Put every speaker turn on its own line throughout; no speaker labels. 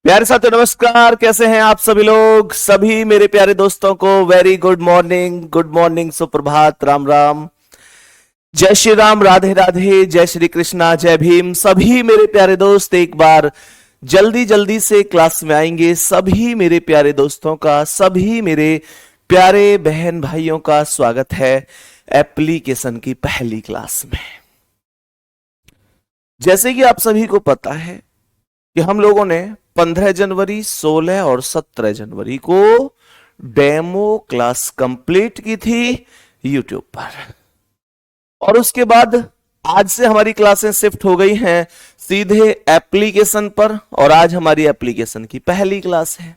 प्यारे साथियों नमस्कार। कैसे हैं आप सभी लोग? सभी मेरे प्यारे दोस्तों को वेरी गुड मॉर्निंग, सुप्रभात, राम राम, जय श्री राम, राधे राधे, जय श्री कृष्णा, जय भीम। सभी मेरे प्यारे दोस्त एक बार जल्दी जल्दी से क्लास में आएंगे। सभी मेरे प्यारे दोस्तों का, सभी मेरे प्यारे बहन भाइयों का स्वागत है एप्लीकेशन की पहली क्लास में। जैसे कि आप सभी को पता है कि हम लोगों ने 15 जनवरी, 16 और 17 जनवरी को डेमो क्लास कंप्लीट की थी यूट्यूब पर, और उसके बाद आज से हमारी क्लासें शिफ्ट हो गई हैं सीधे एप्लीकेशन पर, और आज हमारी एप्लीकेशन की पहली क्लास है।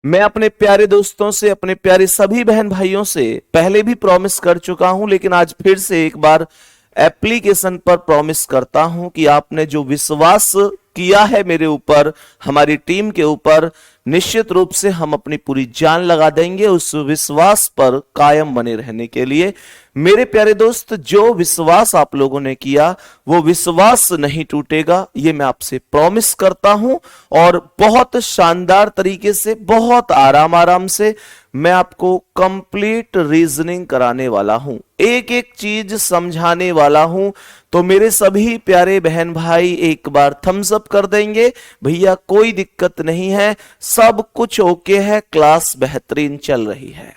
मैं अपने प्यारे दोस्तों से, अपने प्यारे सभी बहन भाइयों से पहले भी प्रॉमिस कर चुका हूं, लेकिन आज फिर से एक बार एप्लीकेशन पर प्रॉमिस करता हूं कि आपने जो विश्वास किया है मेरे ऊपर, हमारी टीम के ऊपर, निश्चित रूप से हम अपनी पूरी जान लगा देंगे उस विश्वास पर कायम बने रहने के लिए। मेरे प्यारे दोस्त, जो विश्वास आप लोगों ने किया वो विश्वास नहीं टूटेगा, ये मैं आपसे प्रॉमिस करता हूं। और बहुत शानदार तरीके से, बहुत आराम से मैं आपको कंप्लीट रीजनिंग कराने वाला हूं, एक एक चीज समझाने वाला हूं। तो मेरे सभी प्यारे बहन भाई एक बार थम्स अप कर देंगे, भैया कोई दिक्कत नहीं है, सब कुछ ओके है, क्लास बेहतरीन चल रही है।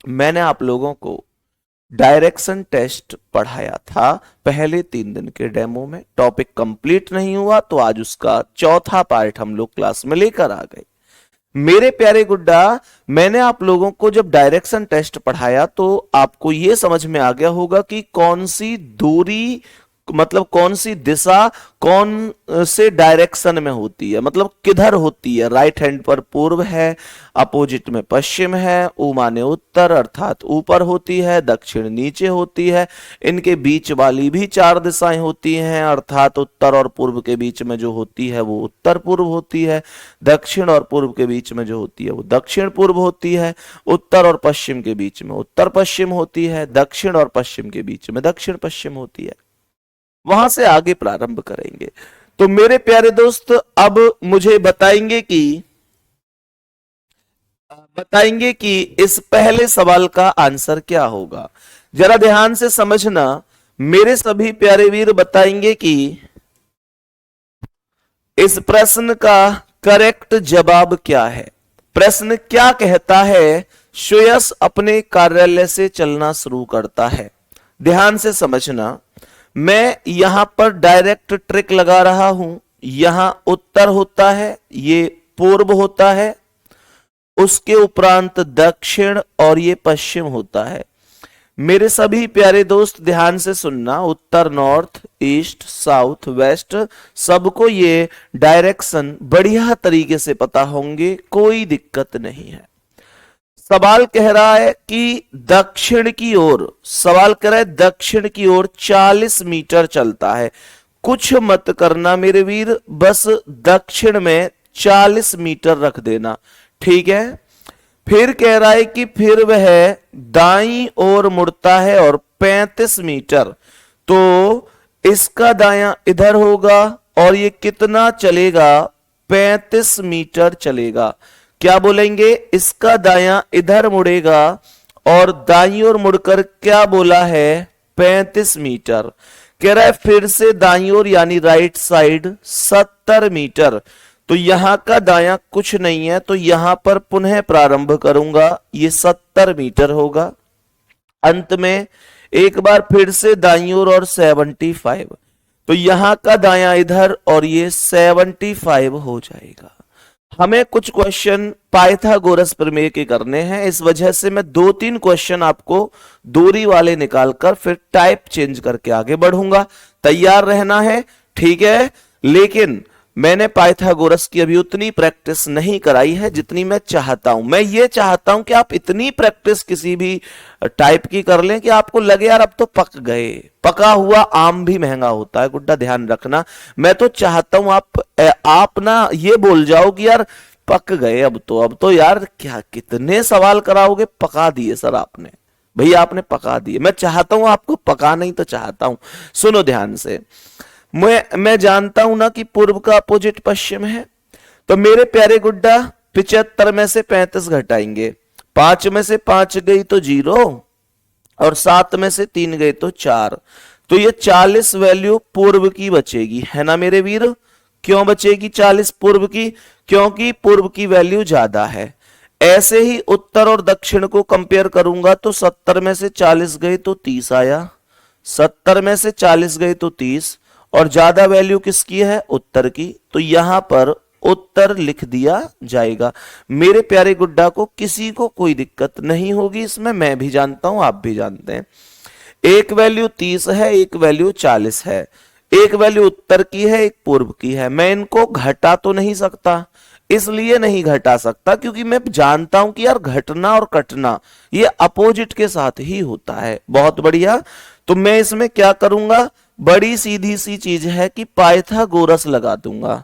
मैंने आप लोगों को डायरेक्शन टेस्ट पढ़ाया था पहले 3 दिन के डेमो में, टॉपिक कंप्लीट नहीं हुआ तो आज उसका चौथा पार्ट हम लोग क्लास में लेकर आ गए। मेरे प्यारे गुड्डा, मैंने आप लोगों को जब डायरेक्शन टेस्ट पढ़ाया तो आपको यह समझ में आ गया होगा कि कौन सी दूरी, मतलब कौन सी दिशा कौन से डायरेक्शन में होती है, मतलब किधर होती है। राइट हैंड पर पूर्व है, अपोजिट में पश्चिम है, ऊ माने उत्तर अर्थात ऊपर होती है, दक्षिण नीचे होती है, इनके बीच वाली भी 4 दिशाएं होती हैं, अर्थात उत्तर और पूर्व के बीच में जो होती है वो उत्तर पूर्व होती है, दक्षिण और पूर्व के बीच में जो होती है वो दक्षिण पूर्व होती है, उत्तर और पश्चिम के बीच में उत्तर पश्चिम होती है, दक्षिण और पश्चिम के बीच में दक्षिण पश्चिम होती है। वहां से आगे प्रारंभ करेंगे। तो मेरे प्यारे दोस्त, अब मुझे बताएंगे कि इस पहले सवाल का आंसर क्या होगा। जरा ध्यान से समझना मेरे सभी प्यारे वीर, बताएंगे कि इस प्रश्न का करेक्ट जवाब क्या है। प्रश्न क्या कहता है? श्रेयस अपने कार्यालय से चलना शुरू करता है। ध्यान से समझना, मैं यहां पर डायरेक्ट ट्रिक लगा रहा हूं। यहां उत्तर होता है, ये पूर्व होता है, उसके उपरांत दक्षिण और ये पश्चिम होता है। मेरे सभी प्यारे दोस्त ध्यान से सुनना, उत्तर, नॉर्थ, ईस्ट, साउथ, वेस्ट, सबको ये डायरेक्शन बढ़िया तरीके से पता होंगे, कोई दिक्कत नहीं है। सवाल कह रहा है कि दक्षिण की ओर, सवाल कह रहा है दक्षिण की ओर 40 मीटर चलता है। कुछ मत करना मेरे वीर, बस दक्षिण में 40 मीटर रख देना, ठीक है। फिर कह रहा है कि फिर वह दाईं ओर मुड़ता है और 35 मीटर, तो इसका दायां इधर होगा और ये कितना चलेगा? 35 मीटर चलेगा। क्या बोलेंगे? इसका दायां इधर मुड़ेगा और दाईं ओर मुड़कर क्या बोला है? 35 मीटर। कह रहा है फिर से दाईं ओर यानी राइट साइड 70 मीटर। तो यहां का दायां कुछ नहीं है, तो यहां पर पुनः प्रारंभ करूंगा, ये 70 मीटर होगा। अंत में एक बार फिर से दाईं ओर और 75, तो यहां का दायां इधर और ये 75 हो जाएगा। हमें कुछ क्वेश्चन पाइथागोरस प्रमेय के करने हैं, इस वजह से मैं 2-3 क्वेश्चन आपको दूरी वाले निकालकर फिर टाइप चेंज करके आगे बढ़ूंगा। तैयार रहना है, ठीक है। लेकिन मैंने पाइथागोरस की अभी उतनी प्रैक्टिस नहीं कराई है जितनी मैं चाहता हूं। मैं ये चाहता हूं कि आप इतनी प्रैक्टिस किसी भी टाइप की कर लें कि आपको लगे यार अब तो पक गए। पका हुआ आम भी महंगा होता है गुड्डा, ध्यान रखना। मैं तो चाहता हूं आप ना ये बोल जाओ कि यार पक गए, अब तो यार क्या कितने सवाल कराओगे, पका दिए सर आपने, भैया आपने पका दिए। मैं चाहता हूं आपको पका, नहीं तो चाहता हूं। सुनो ध्यान से, मैं जानता हूं ना कि पूर्व का अपोजिट पश्चिम है, तो मेरे प्यारे गुड्डा 75 में से 35 घटाएंगे, 5 में से 5 गई तो 0 और 7 में से 3 गए तो 4, तो ये 40 वैल्यू पूर्व की बचेगी, है ना मेरे वीर। क्यों बचेगी 40 पूर्व की? क्योंकि पूर्व की वैल्यू ज्यादा है। ऐसे ही उत्तर और दक्षिण को कंपेयर करूंगा तो 70 में से 40 गए तो 30 आया, 70 में से 40 गए तो 30, और ज्यादा वैल्यू किसकी है? उत्तर की। तो यहां पर उत्तर लिख दिया जाएगा। मेरे प्यारे गुड्डा को किसी को कोई दिक्कत नहीं होगी इसमें, मैं भी जानता हूं, आप भी जानते हैं। एक वैल्यू 30 है, एक वैल्यू 40 है, एक वैल्यू उत्तर की है, एक पूर्व की है। मैं इनको घटा तो नहीं सकता, इसलिए नहीं घटा सकता क्योंकि मैं जानता हूं कि यार घटना और कटना ये अपोजिट के साथ ही होता है। बहुत बढ़िया। तो मैं इसमें क्या करूंगा? बड़ी सीधी सी चीज है कि पाइथागोरस लगा दूंगा,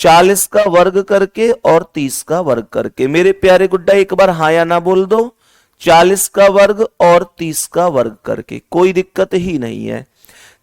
40 का वर्ग करके और 30 का वर्ग करके। मेरे प्यारे गुड्डा एक बार हाँ या ना बोल दो। 40 का वर्ग और 30 का वर्ग करके, कोई दिक्कत ही नहीं है।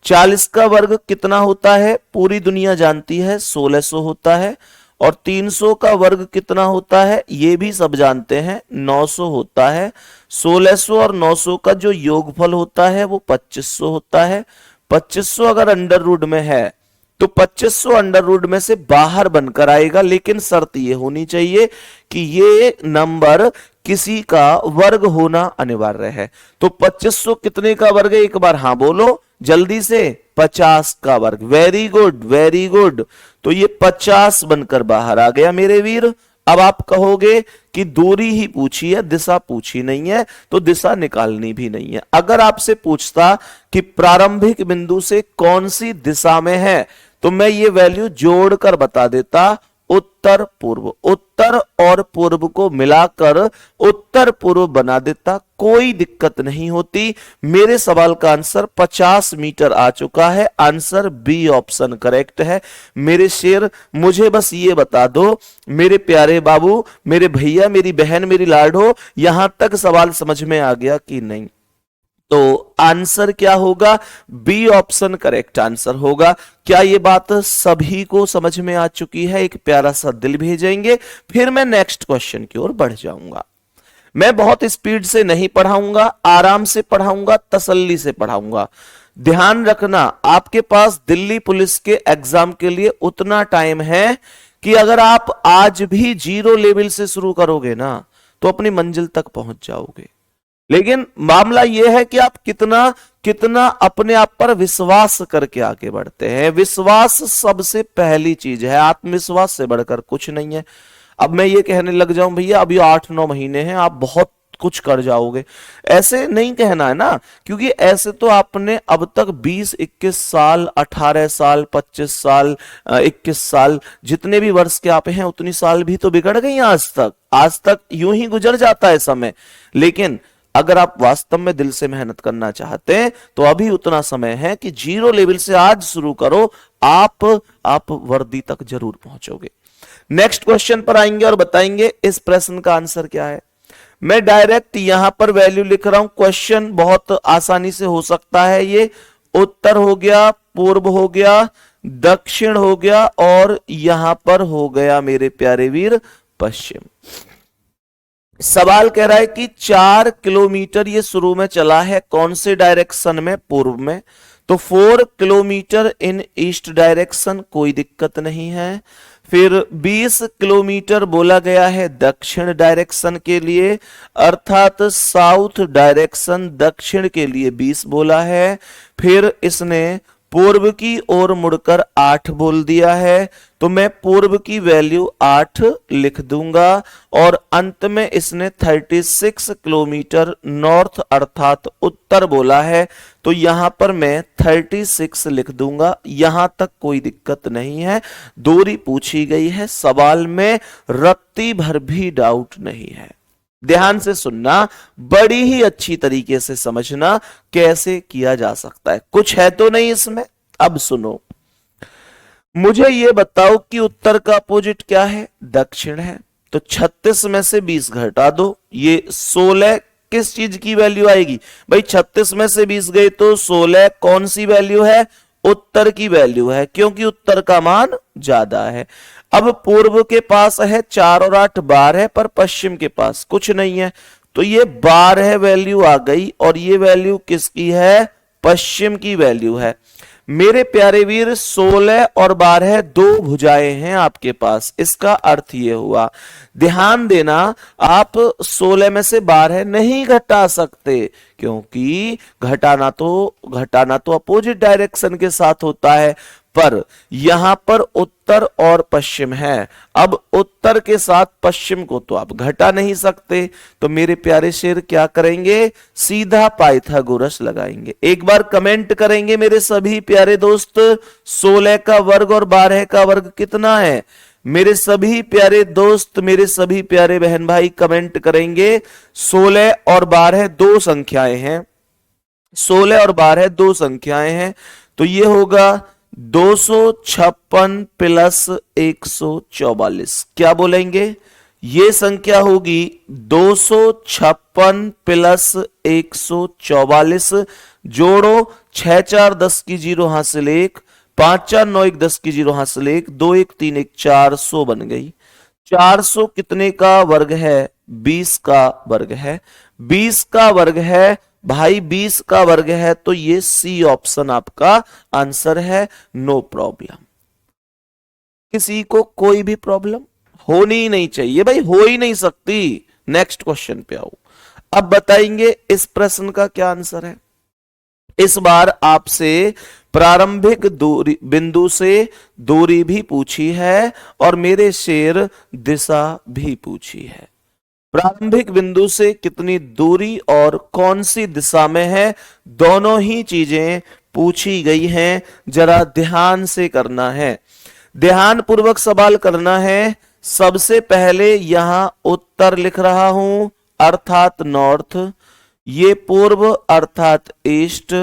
40 का वर्ग कितना होता है? पूरी दुनिया जानती है, 1600 होता है। और 300 का वर्ग कितना होता है? ये भी सब जानते हैं, 900 होता है। 1600 और 900 का जो योगफल होता है वो 2500 होता है। 2500 अगर अंडर रूट में है तो 2500 अंडर रूट में से बाहर बनकर आएगा, लेकिन शर्त ये होनी चाहिए कि ये नंबर किसी का वर्ग होना अनिवार्य है। तो 2500 कितने का वर्ग है? एक बार हाँ बोलो जल्दी से। 50 का वर्ग। Very good, very good. तो ये 50 बनकर बाहर आ गया मेरे वीर। अब आप कहोगे कि दूरी ही पूछी है, दिशा पूछी नहीं है, तो दिशा निकालनी भी नहीं है। अगर आपसे पूछता कि प्रारंभिक बिंदु से कौन सी दिशा में है, तो मैं ये वैल्यू जोड़कर बता देता, उत्तर पूर्व। उत्तर और पूर्व को मिलाकर उत्तर पूर्व बना देता, कोई दिक्कत नहीं होती। मेरे सवाल का आंसर 50 मीटर आ चुका है। आंसर बी ऑप्शन करेक्ट है। मेरे शेर, मुझे बस ये बता दो मेरे प्यारे बाबू, मेरे भैया, मेरी बहन, मेरी लाडो, यहां तक सवाल समझ में आ गया कि नहीं? तो आंसर क्या होगा? बी ऑप्शन करेक्ट आंसर होगा। क्या ये बात सभी को समझ में आ चुकी है? एक प्यारा सा दिल भेजेंगे, फिर मैं नेक्स्ट क्वेश्चन की ओर बढ़ जाऊंगा। मैं बहुत स्पीड से नहीं पढ़ाऊंगा, आराम से पढ़ाऊंगा, तसल्ली से पढ़ाऊंगा। ध्यान रखना, आपके पास दिल्ली पुलिस के एग्जाम के लिए उतना टाइम है कि अगर आप आज भी 0 लेवल से शुरू करोगे ना तो अपनी मंजिल तक पहुंच जाओगे। लेकिन मामला यह है कि आप कितना कितना अपने आप पर विश्वास करके आगे बढ़ते हैं। विश्वास सबसे पहली चीज है, आत्मविश्वास से बढ़कर कुछ नहीं है। अब मैं ये कहने लग जाऊं भैया अभी 8-9 महीने हैं, आप बहुत कुछ कर जाओगे, ऐसे नहीं कहना है ना, क्योंकि ऐसे तो आपने अब तक 20-21 साल, 18 साल, 25 साल, 21 साल, जितने भी वर्ष के आप हैं उतनी साल भी तो बिगड़ गई आज तक यूं ही गुजर जाता है समय। लेकिन अगर आप वास्तव में दिल से मेहनत करना चाहते हैं तो अभी उतना समय है कि 0 लेवल से आज शुरू करो, आप वर्दी तक जरूर पहुंचोगे। नेक्स्ट क्वेश्चन पर आएंगे और बताएंगे इस प्रश्न का आंसर क्या है। मैं डायरेक्ट यहां पर वैल्यू लिख रहा हूं, क्वेश्चन बहुत आसानी से हो सकता है। ये उत्तर हो गया, पूर्व हो गया, दक्षिण हो गया, और यहां पर हो गया मेरे प्यारे वीर पश्चिम। सवाल कह रहा है कि 4 किलोमीटर ये शुरू में चला है, कौन से डायरेक्शन में? पूर्व में। तो 4 किलोमीटर इन ईस्ट डायरेक्शन, कोई दिक्कत नहीं है। फिर 20 किलोमीटर बोला गया है दक्षिण डायरेक्शन के लिए, अर्थात साउथ डायरेक्शन दक्षिण के लिए 20 बोला है। फिर इसने पूर्व की ओर मुड़कर 8 बोल दिया है, तो मैं पूर्व की वैल्यू 8 लिख दूंगा। और अंत में इसने 36 किलोमीटर नॉर्थ अर्थात उत्तर बोला है, तो यहां पर मैं 36 लिख दूंगा। यहां तक कोई दिक्कत नहीं है, दूरी पूछी गई है, सवाल में रत्ती भर भी डाउट नहीं है। ध्यान से सुनना, बड़ी ही अच्छी तरीके से समझना कैसे किया जा सकता है, कुछ है तो नहीं इसमें। अब सुनो, मुझे यह बताओ कि उत्तर का अपोजिट क्या है? दक्षिण है। तो 36 में से 20 घटा दो, ये 16 किस चीज की वैल्यू आएगी भाई? 36 में से 20 गए तो 16 कौन सी वैल्यू है? उत्तर की वैल्यू है, क्योंकि उत्तर का मान ज्यादा है। अब पूर्व के पास है 4 और 8 12 है, पर पश्चिम के पास कुछ नहीं है, तो ये 12 वैल्यू आ गई और ये वैल्यू किसकी है? पश्चिम की वैल्यू है। मेरे प्यारे वीर 16 और 12 दो भुजाएं हैं आपके पास, इसका अर्थ ये हुआ, ध्यान देना, आप 16 में से 12 नहीं घटा सकते, क्योंकि घटाना तो अपोजिट डायरेक्शन के साथ होता है, पर यहां पर उत्तर और पश्चिम है। अब उत्तर के साथ पश्चिम को तो आप घटा नहीं सकते, तो मेरे प्यारे शेर क्या करेंगे? सीधा पाइथागोरस लगाएंगे। एक बार कमेंट करेंगे मेरे सभी प्यारे दोस्त, 16 का वर्ग और 12 का वर्ग कितना है? मेरे सभी प्यारे दोस्त, मेरे सभी प्यारे बहन भाई कमेंट करेंगे। 16 और 12 दो संख्याएं हैं, 16 और 12 दो संख्याएं हैं, तो ये होगा 256 प्लस 144। क्या बोलेंगे? ये संख्या होगी 256 प्लस 144। जोड़ो, 6 4 10 की 0 हासिल 1, 5 4 9 1 10 की 0 हासिल 1, 2 1 3 1 400 बन गई। 400 कितने का वर्ग है? 20 का वर्ग है। 20 का वर्ग है भाई, 20 का वर्ग है, तो ये सी ऑप्शन आपका आंसर है। No problem. किसी को कोई भी प्रॉब्लम होनी ही नहीं चाहिए भाई, हो ही नहीं सकती। नेक्स्ट क्वेश्चन पे आओ। अब बताएंगे इस प्रश्न का क्या आंसर है। इस बार आपसे प्रारंभिक दूरी बिंदु से दूरी भी पूछी है और मेरे शेर दिशा भी पूछी है। प्रारंभिक बिंदु से कितनी दूरी और कौन सी दिशा में है, दोनों ही चीजें पूछी गई हैं। जरा ध्यान से करना है, ध्यान पूर्वक सवाल करना है। सबसे पहले यहां उत्तर लिख रहा हूं, अर्थात नॉर्थ, ये पूर्व अर्थात ईस्ट,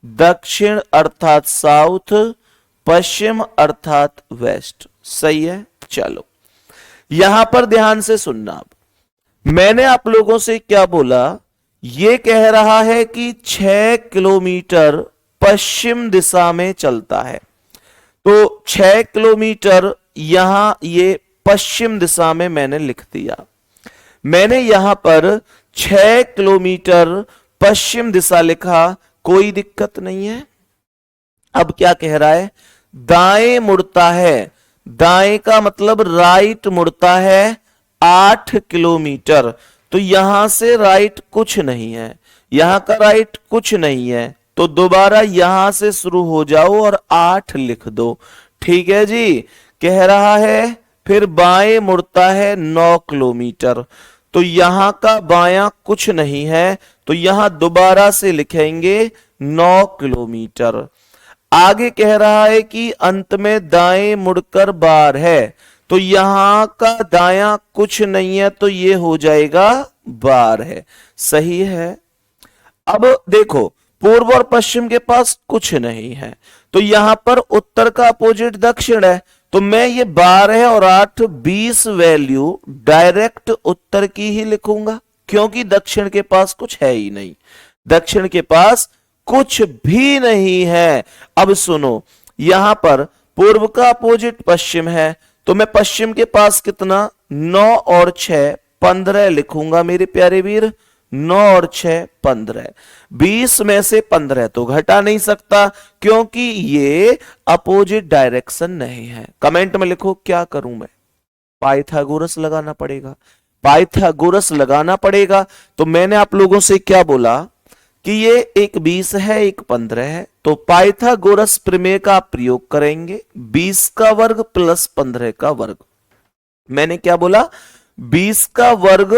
दक्षिण अर्थात साउथ, पश्चिम अर्थात वेस्ट। सही है? चलो यहां पर ध्यान से सुनना। मैंने आप लोगों से क्या बोला? ये कह रहा है कि 6 किलोमीटर पश्चिम दिशा में चलता है, तो 6 किलोमीटर यहां ये पश्चिम दिशा में मैंने लिख दिया। मैंने यहां पर 6 किलोमीटर पश्चिम दिशा लिखा, कोई दिक्कत नहीं है। अब क्या कह रहा है? दाएं मुड़ता है, दाएं का मतलब राइट मुड़ता है 8 किलोमीटर, तो यहां से राइट कुछ नहीं है, यहां का राइट कुछ नहीं है, तो दोबारा यहां से शुरू हो जाओ और 8 लिख दो। ठीक है जी? कह रहा है फिर बाएं मुड़ता है 9 किलोमीटर, तो यहां का बायां कुछ नहीं है, तो यहां दोबारा से लिखेंगे 9 किलोमीटर। आगे कह रहा है कि अंत में दाएं मुड़कर बार है, तो यहां का दायां कुछ नहीं है, तो ये हो जाएगा 12 है। सही है? अब देखो, पूर्व और पश्चिम के पास कुछ नहीं है, तो यहां पर उत्तर का अपोजिट दक्षिण है, तो मैं ये 12 और 8 20 वैल्यू डायरेक्ट उत्तर की ही लिखूंगा, क्योंकि दक्षिण के पास कुछ है ही नहीं, दक्षिण के पास कुछ भी नहीं है। अब सुनो, यहां पर पूर्व का अपोजिट पश्चिम है, तो मैं पश्चिम के पास कितना? 9 और 6 15 लिखूंगा मेरे प्यारे वीर। 9 और 6 15, 20 में से 15 तो घटा नहीं सकता, क्योंकि ये अपोजिट डायरेक्शन नहीं है। कमेंट में लिखो क्या करूं मैं? पाइथागोरस लगाना पड़ेगा, पाइथागोरस लगाना पड़ेगा। तो मैंने आप लोगों से क्या बोला कि ये एक 20 है, एक 15 है, तो पाइथागोरस प्रमेय का प्रयोग करेंगे। 20 का वर्ग प्लस 15 का वर्ग। मैंने क्या बोला? 20 का वर्ग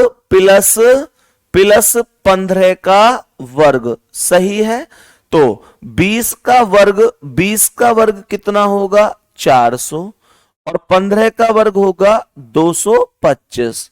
प्लस 15 का वर्ग। सही है? तो 20 का वर्ग कितना होगा? 400, और 15 का वर्ग होगा 225।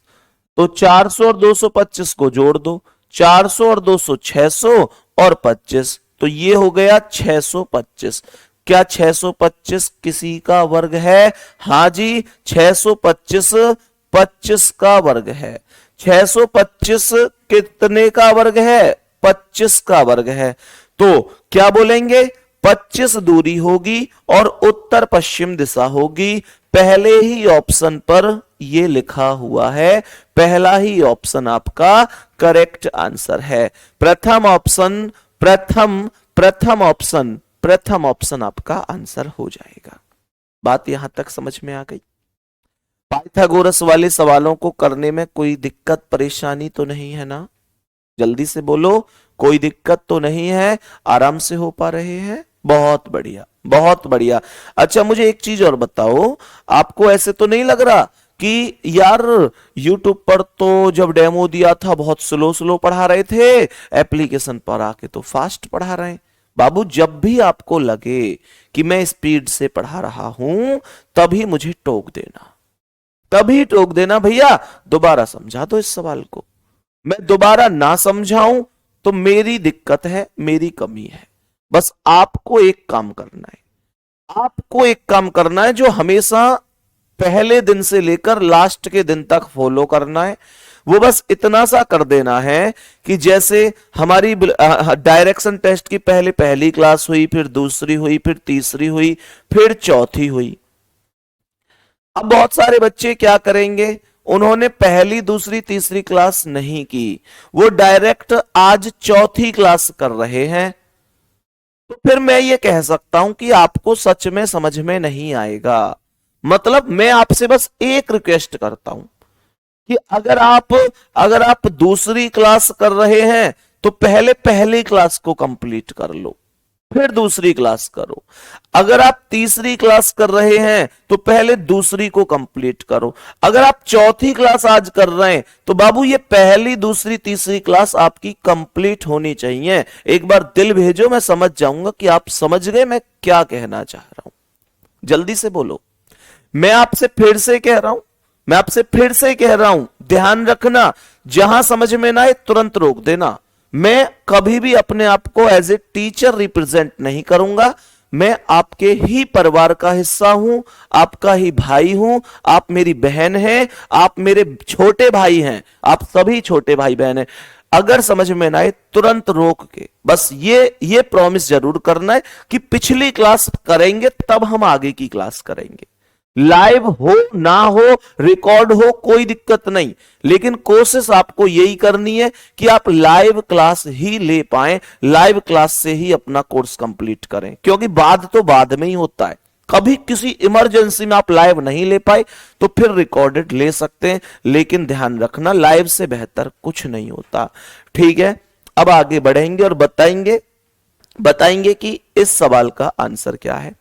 तो 400 और 225 को जोड़ दो, 400 और 200 600 और 25, तो ये हो गया 625। क्या 625 किसी का वर्ग है? हां जी, 625 25 का वर्ग है। 625 कितने का वर्ग है? 25 का वर्ग है। तो क्या बोलेंगे? 25 दूरी होगी और उत्तर पश्चिम दिशा होगी। पहले ही ऑप्शन पर यह लिखा हुआ है, पहला ही ऑप्शन आपका करेक्ट आंसर है। प्रथम ऑप्शन प्रथम ऑप्शन आपका आंसर हो जाएगा। बात यहां तक समझ में आ गई? पाइथागोरस वाले सवालों को करने में कोई दिक्कत परेशानी तो नहीं है ना? जल्दी से बोलो, कोई दिक्कत तो नहीं है, आराम से हो पा रहे हैं? बहुत बढ़िया, बहुत बढ़िया। अच्छा, मुझे एक चीज और बताओ, आपको ऐसे तो नहीं लग रहा कि यार YouTube पर तो जब डेमो दिया था बहुत स्लो स्लो पढ़ा रहे थे, एप्लीकेशन पर आके तो फास्ट पढ़ा रहे हैं? बाबू, जब भी आपको लगे कि मैं स्पीड से पढ़ा रहा हूं तभी मुझे टोक देना, तभी टोक देना भैया, दोबारा समझा दो इस सवाल को। मैं दोबारा ना समझाऊं तो मेरी दिक्कत है, मेरी कमी है। बस आपको एक काम करना है, आपको एक काम करना है जो हमेशा पहले दिन से लेकर लास्ट के दिन तक फॉलो करना है। वो बस इतना सा कर देना है कि जैसे हमारी डायरेक्शन टेस्ट की पहले पहली क्लास हुई, फिर दूसरी हुई, फिर तीसरी हुई, फिर चौथी हुई। अब बहुत सारे बच्चे क्या करेंगे, उन्होंने पहली दूसरी तीसरी क्लास नहीं की, वो डायरेक्ट आज चौथी क्लास कर रहे हैं। तो फिर मैं ये कह सकता हूं कि आपको सच में समझ में नहीं आएगा। मतलब मैं आपसे बस एक रिक्वेस्ट करता हूं कि अगर आप दूसरी क्लास कर रहे हैं तो पहले पहली क्लास को कंप्लीट कर लो, फिर दूसरी क्लास करो। अगर आप तीसरी क्लास कर रहे हैं तो पहले दूसरी को कंप्लीट करो। अगर आप चौथी क्लास आज कर रहे हैं तो बाबू ये पहली दूसरी तीसरी क्लास आपकी कंप्लीट होनी चाहिए। एक बार दिल भेजो, मैं समझ जाऊंगा कि आप समझ गए मैं क्या कहना चाह रहा हूं। जल्दी से बोलो। मैं आपसे फिर से कह रहा हूं, ध्यान रखना, जहां समझ में ना आए तुरंत रोक देना। मैं कभी भी अपने आप को एज ए टीचर रिप्रेजेंट नहीं करूंगा। मैं आपके ही परिवार का हिस्सा हूं, आपका ही भाई हूं, आप मेरी बहन हैं, आप मेरे छोटे भाई हैं, आप सभी छोटे भाई बहन हैं। अगर समझ में ना आए तुरंत रोक के बस ये प्रॉमिस जरूर करना है कि पिछली क्लास करेंगे तब हम आगे की क्लास करेंगे। लाइव हो ना हो, रिकॉर्ड हो, कोई दिक्कत नहीं, लेकिन कोशिश आपको यही करनी है कि आप लाइव क्लास ही ले पाएं, लाइव क्लास से ही अपना कोर्स कंप्लीट करें। क्योंकि बाद तो बाद में ही होता है, कभी किसी इमरजेंसी में आप लाइव नहीं ले पाए तो फिर रिकॉर्डेड ले सकते हैं, लेकिन ध्यान रखना लाइव से बेहतर कुछ नहीं होता। ठीक है, अब आगे बढ़ेंगे और बताएंगे कि इस सवाल का आंसर क्या है।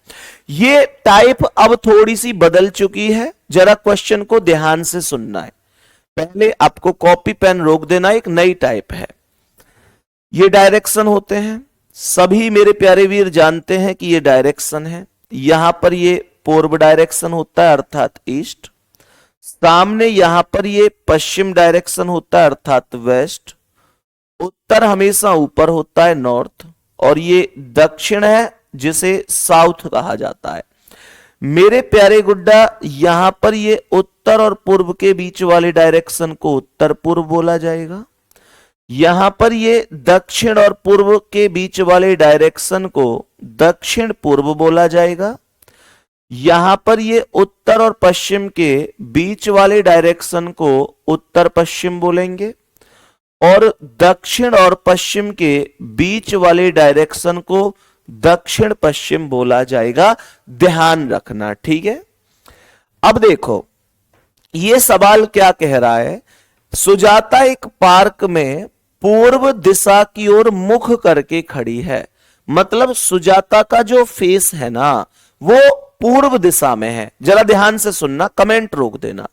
ये टाइप अब थोड़ी सी बदल चुकी है, जरा क्वेश्चन को ध्यान से सुनना है। पहले आपको कॉपी पेन रोक देना, एक नई टाइप है। ये डायरेक्शन होते हैं, सभी मेरे प्यारे वीर जानते हैं कि ये डायरेक्शन है। यहां पर ये पूर्व डायरेक्शन होता है अर्थात ईस्ट, सामने यहां पर ये पश्चिम डायरेक्शन होता है अर्थात वेस्ट, उत्तर हमेशा ऊपर होता है नॉर्थ, और ये दक्षिण है जिसे साउथ कहा जाता है। मेरे प्यारे गुड्डा, यहां पर ये उत्तर और पूर्व के बीच वाले डायरेक्शन को उत्तर पूर्व बोला जाएगा। यहां पर ये दक्षिण और पूर्व के बीच वाले डायरेक्शन को दक्षिण पूर्व बोला जाएगा। यहां पर ये उत्तर और पश्चिम के बीच वाले डायरेक्शन को उत्तर पश्चिम बोलेंगे, और दक्षिण और पश्चिम के बीच वाले डायरेक्शन को दक्षिण पश्चिम बोला जाएगा। ध्यान रखना, ठीक है। अब देखो ये सवाल क्या कह रहा है। सुजाता एक पार्क में पूर्व दिशा की ओर मुख करके खड़ी है। मतलब सुजाता का जो फेस है ना वो पूर्व दिशा में है। जरा ध्यान से सुनना, कमेंट रोक देना।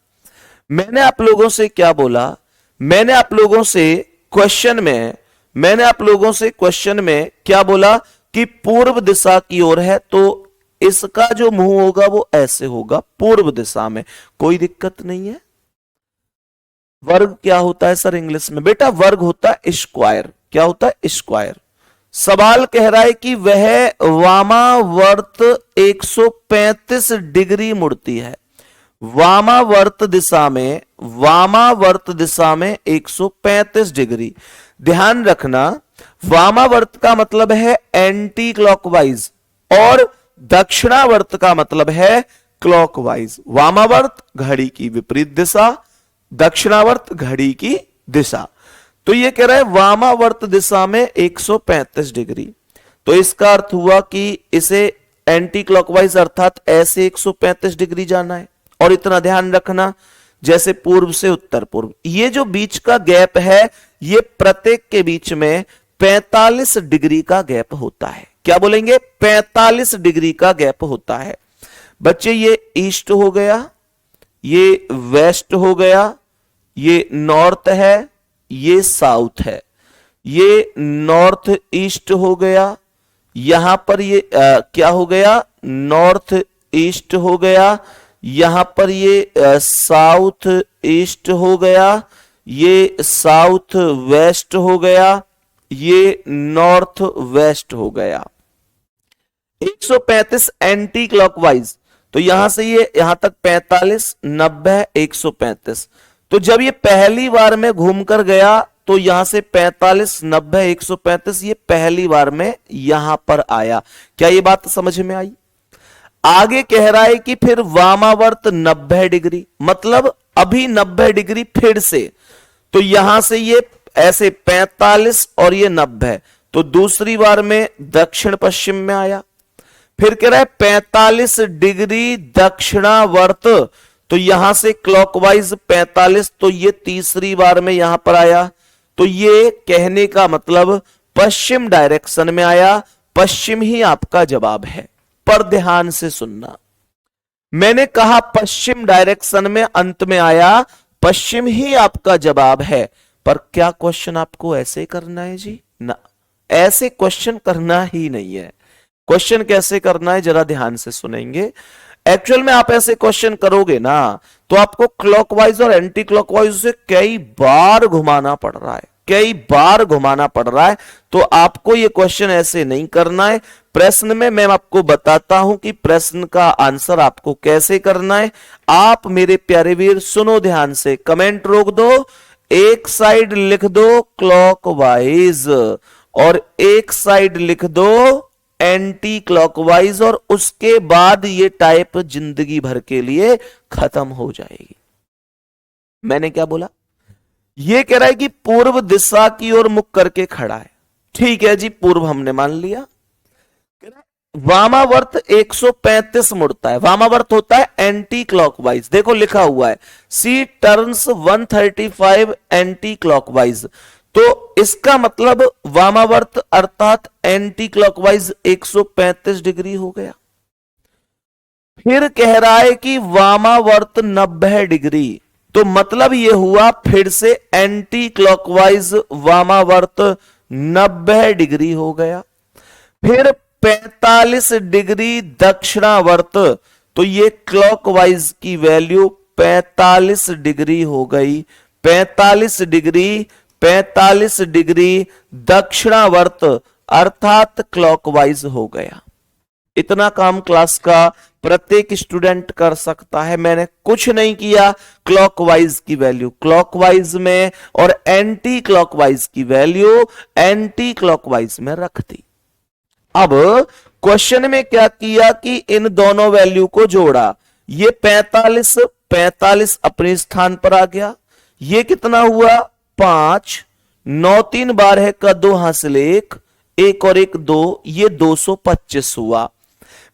मैंने आप लोगों से क्या बोला, मैंने आप लोगों से क्वेश्चन में क्या बोला कि पूर्व दिशा की ओर है, तो इसका जो मुंह होगा वो ऐसे होगा, पूर्व दिशा में। कोई दिक्कत नहीं है। वर्ग क्या होता है सर इंग्लिश में? बेटा वर्ग होता है स्क्वायर। क्या होता है? स्क्वायर। सवाल कह रहा है कि वह वामावर्त 135 डिग्री मुड़ती है। वामावर्त दिशा में 135 डिग्री। ध्यान रखना, वामावर्त का मतलब है एंटी क्लॉकवाइज। और दक्षिणावर्त का मतलब है क्लॉकवाइज। वामावर्त घड़ी की विपरीत दिशा, दक्षिणावर्त घड़ी की दिशा। तो ये कह रहा है वामावर्त दिशा में 135 डिग्री। तो इसका अर्थ हुआ कि इसे एंटी क्लॉकवाइज अर्थात ऐसे 135 डिग्री जाना है। और इतना ध्यान रखना, जैसे पूर्व से उत्तर पूर्व, ये जो बीच का गैप है ये प्रत्येक के बीच में 45 डिग्री का गैप होता है। क्या बोलेंगे? 45 डिग्री का गैप होता है। बच्चे ये ईस्ट हो गया, ये वेस्ट हो गया, ये नॉर्थ है, ये साउथ है, ये नॉर्थ ईस्ट हो गया, यहां पर ये क्या हो गया? नॉर्थ ईस्ट हो गया, यहां पर ये साउथ ईस्ट हो गया, ये साउथ वेस्ट हो गया, ये नॉर्थ वेस्ट हो गया। 135 एंटी क्लॉकवाइज, तो यहां से ये यहां तक 45, 90, 135। तो जब ये पहली बार में घूमकर गया तो यहां से 45, 90, 135 ये पहली बार में यहां पर आया। क्या ये बात समझ में आई? आगे कह रहा है कि फिर वामावर्त 90 डिग्री, मतलब अभी 90 डिग्री फिर से। तो यहां से ये ऐसे 45 और ये 90, तो दूसरी बार में दक्षिण पश्चिम में आया। फिर कह रहा है 45 डिग्री दक्षिणावर्त, तो यहां से क्लॉकवाइज 45, तो ये तीसरी बार में यहां पर आया। तो ये कहने का मतलब पश्चिम डायरेक्शन में आया। पश्चिम ही आपका जवाब है, पर ध्यान से सुनना। मैंने कहा पश्चिम डायरेक्शन में अंत में आया, पश्चिम ही आपका जवाब है। पर क्या क्वेश्चन आपको ऐसे करना है जी? ना, ऐसे क्वेश्चन करना ही नहीं है। क्वेश्चन कैसे करना है जरा ध्यान से सुनेंगे। एक्चुअल में आप ऐसे क्वेश्चन करोगे ना तो आपको क्लॉकवाइज और एंटी क्लॉकवाइज से कई बार घुमाना पड़ रहा है, कई बार घुमाना पड़ रहा है। तो आपको ये क्वेश्चन ऐसे नहीं करना है। प्रश्न में मैं आपको बताता हूं कि प्रश्न का आंसर आपको कैसे करना है। आप मेरे प्यारे वीर सुनो ध्यान से, कमेंट रोक दो, एक साइड लिख दो क्लॉकवाइज और एक साइड लिख दो एंटी क्लॉकवाइज, और उसके बाद ये टाइप जिंदगी भर के लिए खत्म हो जाएगी। मैंने क्या बोला? ये कह रहा है कि पूर्व दिशा की ओर मुख करके खड़ा है। ठीक है जी, पूर्व हमने मान लिया। वामावर्त 135 मुड़ता है, वामावर्त होता है एंटी क्लॉकवाइज। देखो लिखा हुआ है सी टर्न्स 135 एंटी क्लॉकवाइज, तो इसका मतलब वामावर्त अर्थात एंटी क्लॉकवाइज 135 डिग्री हो गया। फिर कह रहा है कि वामावर्त 90 डिग्री, तो मतलब यह हुआ फिर से एंटी क्लॉकवाइज वामावर्त 90 डिग्री हो गया। फिर 45 डिग्री दक्षिणावर्त, तो ये क्लॉकवाइज की वैल्यू 45 डिग्री हो गई। 45 डिग्री दक्षिणावर्त अर्थात क्लॉकवाइज हो गया। इतना काम क्लास का प्रत्येक स्टूडेंट कर सकता है। मैंने कुछ नहीं किया, क्लॉकवाइज की वैल्यू क्लॉकवाइज में और एंटी क्लॉकवाइज की वैल्यू एंटी क्लॉकवाइज में रख दी। अब क्वेश्चन में क्या किया कि इन दोनों वैल्यू को जोड़ा। ये 45 अपने स्थान पर आ गया। ये कितना हुआ? 5, 9 3 बार है का 2 हासिल 1 और 1 2, ये 225 हुआ।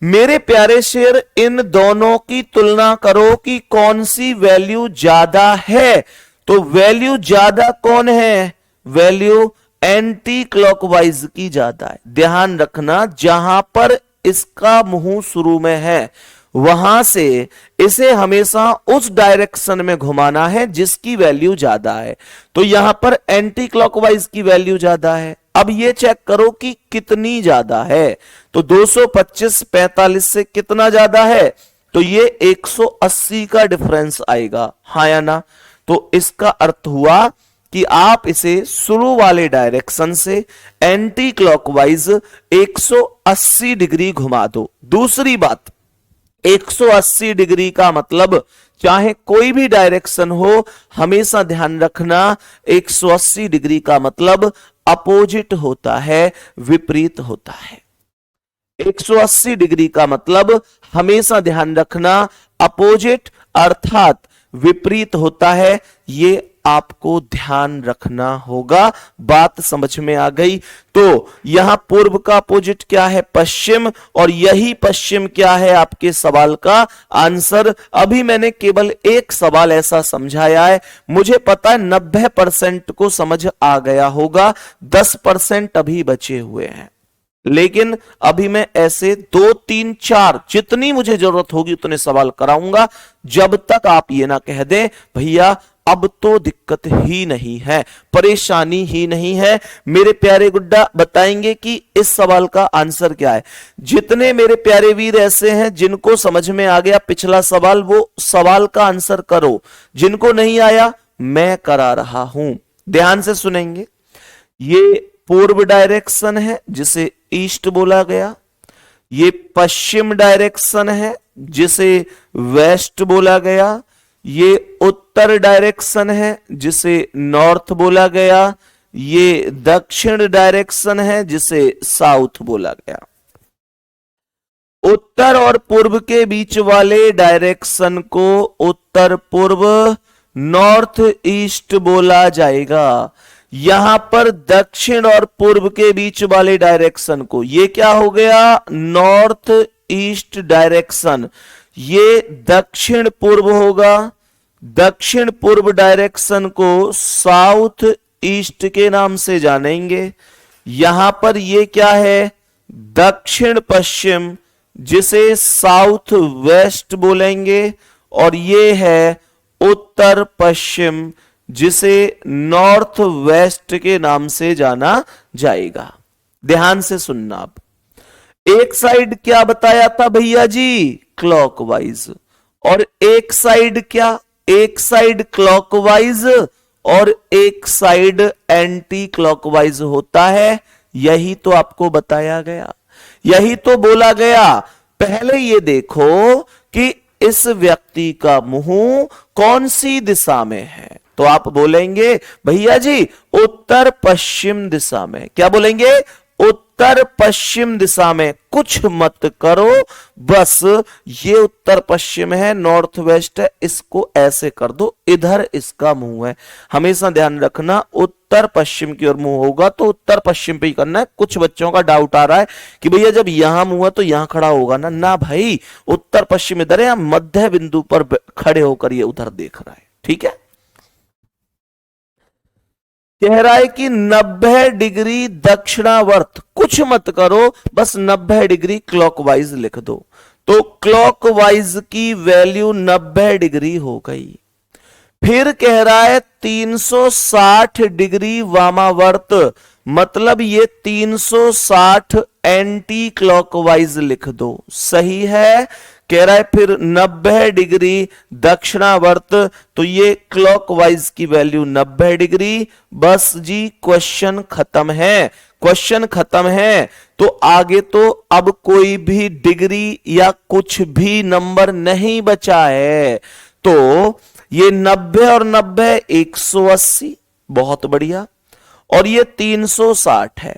मेरे प्यारे शेर, इन दोनों की तुलना करो कि कौन सी वैल्यू ज्यादा है। तो वैल्यू ज्यादा कौन है? वैल्यू एंटी क्लॉकवाइज की ज्यादा है। ध्यान रखना, जहां पर इसका मुंह शुरू में है वहां से इसे हमेशा उस डायरेक्शन में घुमाना है जिसकी वैल्यू ज्यादा है। तो यहां पर एंटी क्लॉकवाइज की वैल्यू ज्यादा है। अब ये चेक करो कि कितनी ज्यादा है। तो 225 45 से कितना ज्यादा है? तो ये 180 का डिफरेंस आएगा, हाँ या ना? तो इसका अर्थ हुआ कि आप इसे शुरू वाले डायरेक्शन से एंटी क्लॉकवाइज 180 डिग्री घुमा दो। दूसरी बात, 180 डिग्री का मतलब चाहे कोई भी डायरेक्शन हो, हमेशा ध्यान रखना 180 डिग्री का मतलब अपोजिट होता है, विपरीत होता है। 180 डिग्री का मतलब हमेशा ध्यान रखना अपोजिट अर्थात विपरीत होता है, ये आपको ध्यान रखना होगा। बात समझ में आ गई? तो यहां पूर्व का अपोजिट क्या है? पश्चिम, और यही पश्चिम क्या है आपके सवाल का आंसर। अभी मैंने केवल एक सवाल ऐसा समझाया है, मुझे पता है 90% को समझ आ गया होगा, 10% अभी बचे हुए हैं, लेकिन अभी मैं ऐसे 2 3 4 जितनी मुझे जरूरत होगी उतने सवाल कराऊंगा, जब तक आप ये ना कह दें भैया अब तो दिक्कत ही नहीं है, परेशानी ही नहीं है। मेरे प्यारे गुड्डा बताएंगे कि इस सवाल का आंसर क्या है। जितने मेरे प्यारे वीर ऐसे हैं जिनको समझ में आ गया पिछला सवाल, वो सवाल का आंसर करो। जिनको नहीं आया मैं करा रहा हूं, ध्यान से सुनेंगे। ये पूर्व डायरेक्शन है जिसे ईस्ट बोला गया, ये पश्चिम डायरेक्शन है जिसे वेस्ट बोला गया, ये उत्तर डायरेक्शन है जिसे नॉर्थ बोला गया, ये दक्षिण डायरेक्शन है जिसे साउथ बोला गया। उत्तर और पूर्व के बीच वाले डायरेक्शन को उत्तर पूर्व नॉर्थ ईस्ट बोला जाएगा। यहां पर दक्षिण और पूर्व के बीच वाले डायरेक्शन को, ये क्या हो गया? North east direction. ये दक्षिण पूर्व होगा, दक्षिण पूर्व डायरेक्शन को साउथ ईस्ट के नाम से जानेंगे। यहां पर ये क्या है? दक्षिण पश्चिम जिसे साउथ वेस्ट बोलेंगे, और ये है उत्तर पश्चिम जिसे नॉर्थ वेस्ट के नाम से जाना जाएगा। ध्यान से सुनना। आप एक साइड क्या बताया था भैया जी? क्लॉकवाइज। और एक साइड क्या? एक साइड क्लॉकवाइज और एक साइड एंटी क्लॉकवाइज होता है। यही तो आपको बताया गया, यही तो बोला गया। पहले ये देखो कि इस व्यक्ति का मुंह कौन सी दिशा में है, तो आप बोलेंगे भैया जी उत्तर पश्चिम दिशा में। क्या बोलेंगे? उत्तर पश्चिम दिशा में। कुछ मत करो, बस ये उत्तर पश्चिम है, नॉर्थ वेस्ट है, इसको ऐसे कर दो, इधर इसका मुंह है। हमेशा ध्यान रखना उत्तर पश्चिम की ओर मुंह होगा तो उत्तर पश्चिम पे ही करना है। कुछ बच्चों का डाउट आ रहा है कि भैया जब यहां मुंह है तो यहां खड़ा होगा ना। ना भाई, उत्तर पश्चिम इधर है, मध्य बिंदु पर खड़े होकर ये उधर देख रहा है। ठीक है, कह रहा है कि 90 डिग्री दक्षिणावर्त। कुछ मत करो, बस 90 डिग्री क्लॉकवाइज लिख दो। तो क्लॉकवाइज की वैल्यू 90 डिग्री हो गई। फिर कह रहा है 360 डिग्री वामावर्त, मतलब ये 360 एंटी क्लॉकवाइज लिख दो। सही है। कह रहा है फिर 90 डिग्री दक्षिणावर्त, तो ये क्लॉकवाइज की वैल्यू 90 डिग्री। बस जी क्वेश्चन खत्म है, क्वेश्चन खत्म है। तो आगे तो अब कोई भी डिग्री या कुछ भी नंबर नहीं बचा है। तो ये 90 और 90 180, बहुत बढ़िया। और ये 360 है।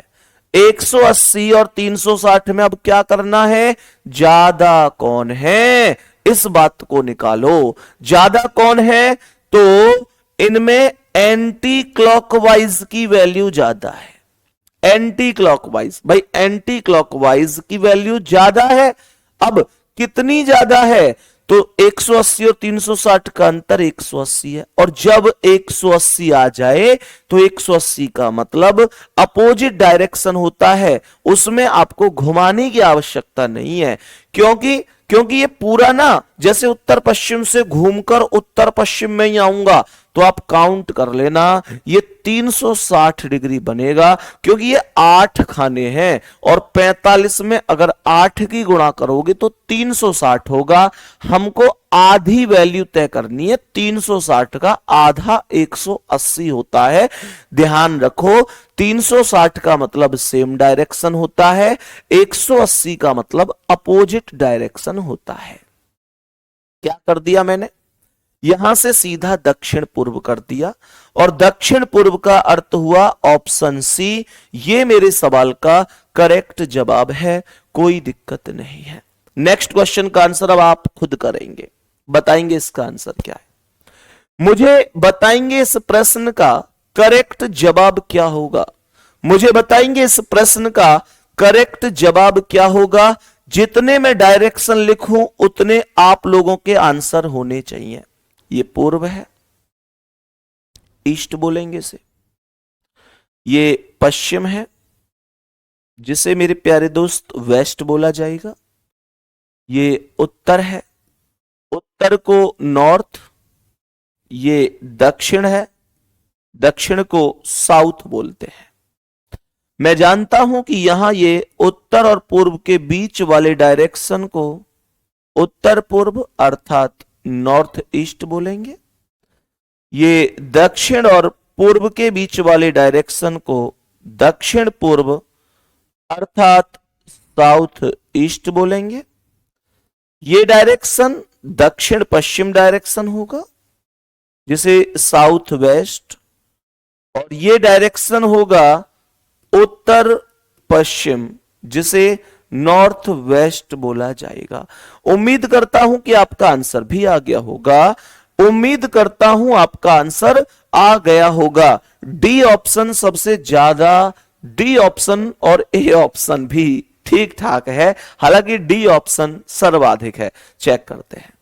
180 और 360 में अब क्या करना है? ज्यादा कौन है, इस बात को निकालो। ज्यादा कौन है? तो इनमें एंटी क्लॉकवाइज की वैल्यू ज्यादा है। एंटी क्लॉकवाइज, भाई एंटी क्लॉकवाइज की वैल्यू ज्यादा है। अब कितनी ज्यादा है? तो 180 और 360 का अंतर 180 है, और जब 180 आ जाए तो 180 का मतलब अपोजिट डायरेक्शन होता है, उसमें आपको घुमाने की आवश्यकता नहीं है। क्योंकि ये पूरा ना जैसे उत्तर पश्चिम से घूमकर उत्तर पश्चिम में ही आऊंगा, तो आप काउंट कर लेना ये 360 डिग्री बनेगा, क्योंकि ये 8 खाने हैं और 45 में अगर 8 की गुणा करोगे तो 360 होगा। हमको आधी वैल्यू तय करनी है, 360 का आधा 180 होता है। ध्यान रखो, 360 का मतलब सेम डायरेक्शन होता है, 180 का मतलब अपोजिट डायरेक्शन होता है। क्या कर दिया मैंने? यहां से सीधा दक्षिण पूर्व कर दिया, और दक्षिण पूर्व का अर्थ हुआ ऑप्शन सी। ये मेरे सवाल का करेक्ट जवाब है। कोई दिक्कत नहीं है। नेक्स्ट क्वेश्चन का आंसर अब आप खुद करेंगे, बताएंगे इसका आंसर क्या है। मुझे बताएंगे इस प्रश्न का करेक्ट जवाब क्या होगा। मुझे बताएंगे इस प्रश्न का करेक्ट जवाब क्या होगा। जितने मैं डायरेक्शन लिखूं उतने आप लोगों के आंसर होने चाहिए। ये पूर्व है, ईस्ट बोलेंगे इसे। ये पश्चिम है, जिसे मेरे प्यारे दोस्त वेस्ट बोला जाएगा। ये उत्तर है, उत्तर को नॉर्थ। ये दक्षिण है, दक्षिण को साउथ बोलते हैं। मैं जानता हूं कि यहां ये उत्तर और पूर्व के बीच वाले डायरेक्शन को उत्तर पूर्व अर्थात नॉर्थ ईस्ट बोलेंगे। ये दक्षिण और पूर्व के बीच वाले डायरेक्शन को दक्षिण पूर्व अर्थात साउथ ईस्ट बोलेंगे। ये डायरेक्शन दक्षिण पश्चिम डायरेक्शन होगा, जिसे साउथ वेस्ट, और ये डायरेक्शन होगा उत्तर पश्चिम, जिसे नॉर्थ वेस्ट बोला जाएगा। उम्मीद करता हूं कि आपका आंसर भी आ गया होगा। उम्मीद करता हूं आपका आंसर आ गया होगा। डी ऑप्शन सबसे ज्यादा, डी ऑप्शन और ए ऑप्शन भी ठीक ठाक है, हालांकि डी ऑप्शन सर्वाधिक है। चेक करते हैं।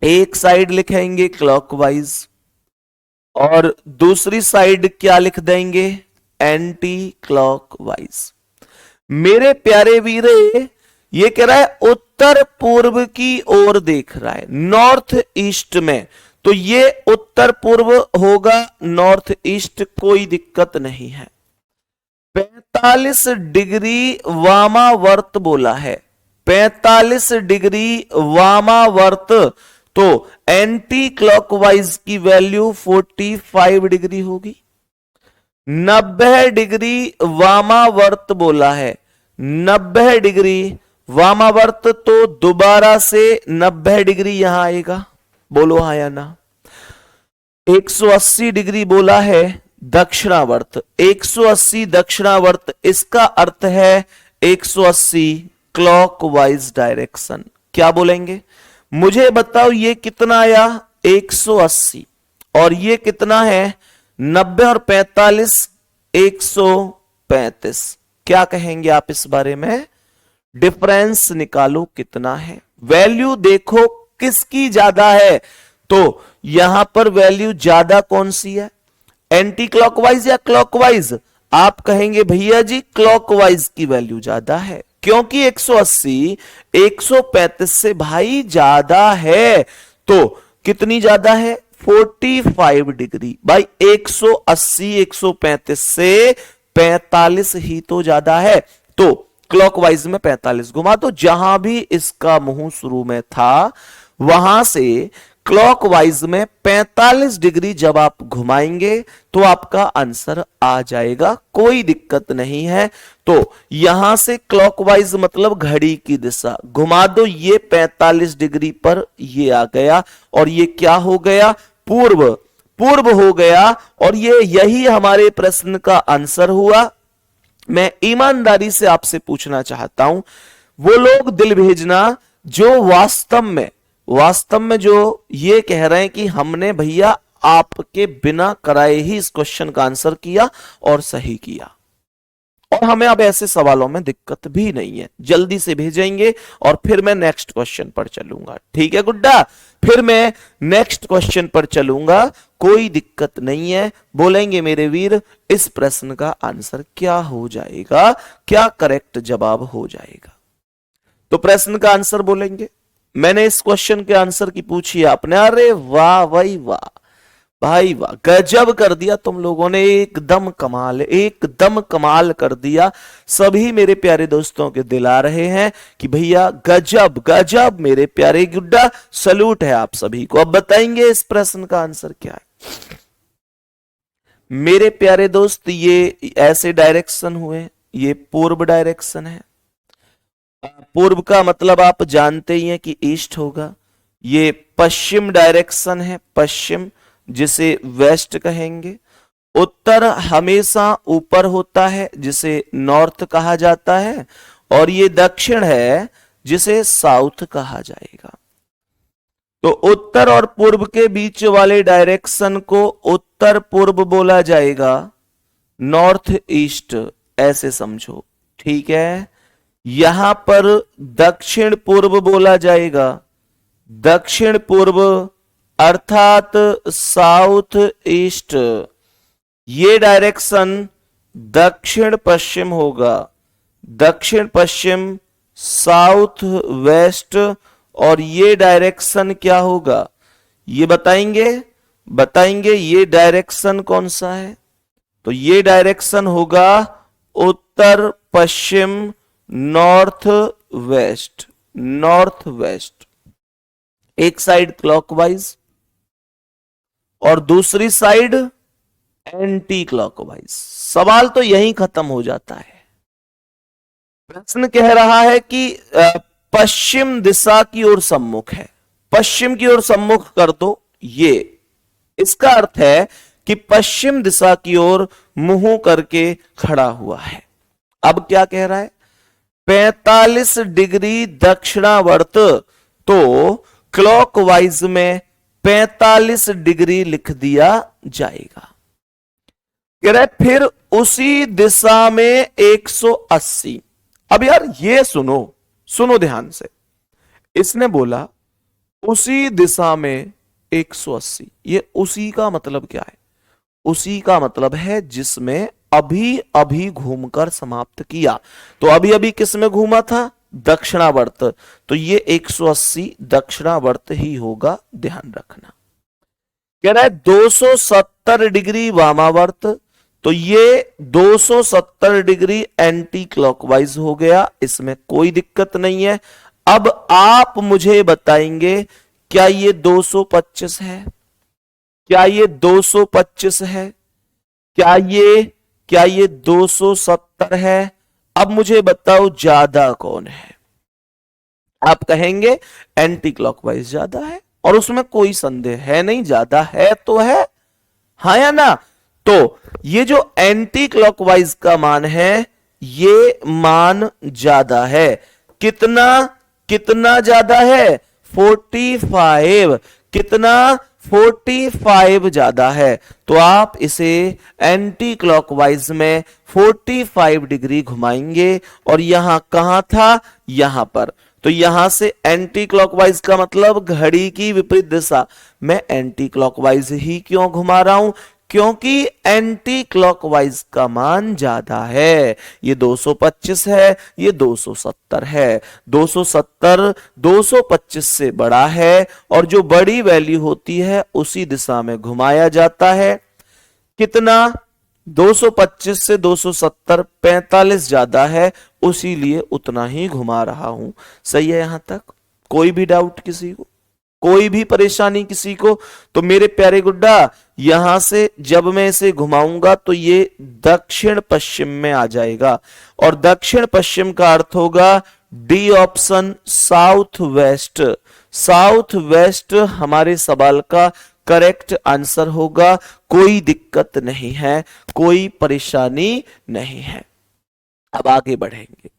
एक साइड लिखेंगे क्लॉकवाइज और दूसरी साइड क्या लिख देंगे, एंटी क्लॉकवाइज। मेरे प्यारे वीरे, ये कह रहा है उत्तर पूर्व की ओर देख रहा है, नॉर्थ ईस्ट में, तो ये उत्तर पूर्व होगा, नॉर्थ ईस्ट, कोई दिक्कत नहीं है। 45 डिग्री वामावर्त बोला है, 45 डिग्री वामावर्त, तो एंटी क्लॉकवाइज की वैल्यू 45 डिग्री होगी। 90 डिग्री वामावर्त बोला है, 90 डिग्री वामावर्त, तो दोबारा से 90 डिग्री यहां आएगा, बोलो हाँ या ना। 180 डिग्री बोला है दक्षिणावर्त, 180 दक्षिणावर्त, इसका अर्थ है 180 क्लॉकवाइज डायरेक्शन। क्या बोलेंगे, मुझे बताओ ये कितना आया 180, और ये कितना है 90 और 45 135। क्या कहेंगे आप इस बारे में, डिफरेंस निकालो कितना है। वैल्यू देखो किसकी ज्यादा है, तो यहां पर वैल्यू ज्यादा कौन सी है, एंटी क्लॉकवाइज या क्लॉकवाइज। आप कहेंगे भैया जी क्लॉकवाइज की वैल्यू ज्यादा है, क्योंकि 180 135 से भाई ज्यादा है। तो कितनी ज्यादा है, 45 डिग्री। भाई 180 135 से 45 ही तो ज्यादा है, तो क्लॉकवाइज में 45 घुमा, तो जहां भी इसका मुंह शुरू में था वहां से क्लॉकवाइज में 45 डिग्री जब आप घुमाएंगे तो आपका आंसर आ जाएगा, कोई दिक्कत नहीं है। तो यहां से क्लॉकवाइज मतलब घड़ी की दिशा घुमा दो, ये 45 डिग्री पर ये आ गया, और ये क्या हो गया, पूर्व, पूर्व हो गया, और ये यही हमारे प्रश्न का आंसर हुआ। मैं ईमानदारी से आपसे पूछना चाहता हूं, वो लोग दिल भेजना जो वास्तव में जो ये कह रहे हैं कि हमने भैया आपके बिना कराए ही इस क्वेश्चन का आंसर किया और सही किया, और हमें अब ऐसे सवालों में दिक्कत भी नहीं है, जल्दी से भेजेंगे और फिर मैं नेक्स्ट क्वेश्चन पर चलूंगा। ठीक है गुड्डा, फिर मैं नेक्स्ट क्वेश्चन पर चलूंगा, कोई दिक्कत नहीं है। बोलेंगे मेरे वीर इस प्रश्न का आंसर क्या हो जाएगा, क्या करेक्ट जवाब हो जाएगा। तो प्रश्न का आंसर बोलेंगे। मैंने इस क्वेश्चन के आंसर की पूछी आपने, अरे वाह भाई वाह, भाई वाह, गजब कर दिया तुम लोगों ने, एकदम कमाल, एकदम कमाल कर दिया। सभी मेरे प्यारे दोस्तों के दिल आ रहे हैं कि भैया गजब गजब, मेरे प्यारे गुड्डा, सलूट है आप सभी को। अब बताएंगे इस प्रश्न का आंसर क्या है। मेरे प्यारे दोस्त, ये ऐसे डायरेक्शन हुए, ये पूर्व डायरेक्शन है, पूर्व का मतलब आप जानते ही हैं कि ईस्ट होगा। ये पश्चिम डायरेक्शन है, पश्चिम, जिसे वेस्ट कहेंगे, उत्तर हमेशा ऊपर होता है जिसे नॉर्थ कहा जाता है, और ये दक्षिण है जिसे साउथ कहा जाएगा। तो उत्तर और पूर्व के बीच वाले डायरेक्शन को उत्तर पूर्व बोला जाएगा, नॉर्थ ईस्ट ऐसे समझो, ठीक है। यहां पर दक्षिण पूर्व बोला जाएगा, दक्षिण पूर्व अर्थात साउथ ईस्ट। ये डायरेक्शन दक्षिण पश्चिम होगा, दक्षिण पश्चिम साउथ वेस्ट। और ये डायरेक्शन क्या होगा, ये बताएंगे ये डायरेक्शन कौन सा है। तो ये डायरेक्शन होगा उत्तर पश्चिम, नॉर्थ वेस्ट, नॉर्थ वेस्ट। एक साइड क्लॉकवाइज और दूसरी साइड एंटी क्लॉकवाइज। सवाल तो यहीं खत्म हो जाता है। प्रश्न कह रहा है कि पश्चिम दिशा की ओर सम्मुख है, पश्चिम की ओर सम्मुख कर दो। ये इसका अर्थ है कि पश्चिम दिशा की ओर मुंह करके खड़ा हुआ है। अब क्या कह रहा है, 45 डिग्री दक्षिणावर्त, तो क्लॉकवाइज में 45 डिग्री लिख दिया जाएगा। कह रहा है फिर उसी दिशा में 180। अब यार ये सुनो ध्यान से, इसने बोला उसी दिशा में 180। ये उसी का मतलब क्या है, उसी का मतलब है जिसमें अभी अभी घूमकर समाप्त किया। तो अभी अभी किस में घूमा था, दक्षिणावर्त, तो ये 180 दक्षिणावर्त ही होगा, ध्यान रखना। कह रहा है 270 डिग्री वामावर्त, तो ये 270 डिग्री एंटी क्लॉकवाइज हो गया, इसमें कोई दिक्कत नहीं है। अब आप मुझे बताएंगे क्या ये 225 है, क्या ये 225 है, क्या ये 270 है। अब मुझे बताओ ज्यादा कौन है। आप कहेंगे एंटी क्लॉकवाइज ज्यादा है, और उसमें कोई संदेह है नहीं, ज्यादा है तो है, हाँ या ना। तो ये जो एंटी क्लॉकवाइज का मान है, ये मान ज्यादा है। कितना ज्यादा है, 45। कितना, 45 ज्यादा है। तो आप इसे एंटी क्लॉकवाइज में 45 डिग्री घुमाएंगे, और यहां कहां था, यहां पर। तो यहां से एंटी क्लॉकवाइज का मतलब घड़ी की विपरीत दिशा। मैं एंटी क्लॉकवाइज ही क्यों घुमा रहा हूं, क्योंकि एंटी क्लॉकवाइज का मान ज्यादा है। ये 225 है, ये 270 है। 270 225 से बड़ा है, और जो बड़ी वैल्यू होती है उसी दिशा में घुमाया जाता है। कितना, 225 से 270 45 ज्यादा है, उसी लिए उतना ही घुमा रहा हूं। सही है यहां तक, कोई भी डाउट किसी को, कोई भी परेशानी किसी को। तो मेरे प्यारे गुड्डा, यहां से जब मैं इसे घुमाऊंगा तो ये दक्षिण पश्चिम में आ जाएगा, और दक्षिण पश्चिम का अर्थ होगा D option, south west. South west हमारे सवाल का करेक्ट आंसर होगा। कोई दिक्कत नहीं है, कोई परेशानी नहीं है। अब आगे बढ़ेंगे,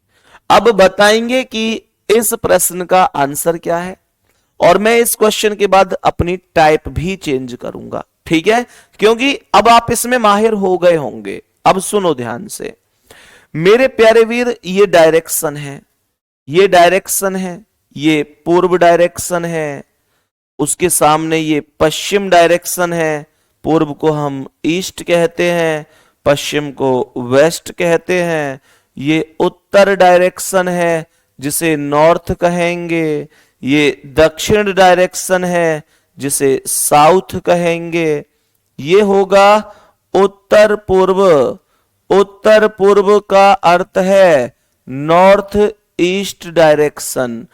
अब बताएंगे कि इस प्रश्न का आंसर क्या है, और मैं इस क्वेश्चन के बाद अपनी टाइप भी चेंज करूंगा, ठीक है, क्योंकि अब आप इसमें माहिर हो गए होंगे। अब सुनो ध्यान से मेरे प्यारे वीर, ये डायरेक्शन है, ये डायरेक्शन है, ये पूर्व डायरेक्शन है, उसके सामने ये पश्चिम डायरेक्शन है। पूर्व को हम ईस्ट कहते हैं, पश्चिम को वेस्ट कहते हैं। ये उत्तर डायरेक्शन है जिसे नॉर्थ कहेंगे, ये दक्षिण डायरेक्शन है जिसे साउथ कहेंगे। ये होगा उत्तर पूर्व। उत्तर पूर्व का अर्थ है नॉर्थ ईस्ट डायरेक्शन।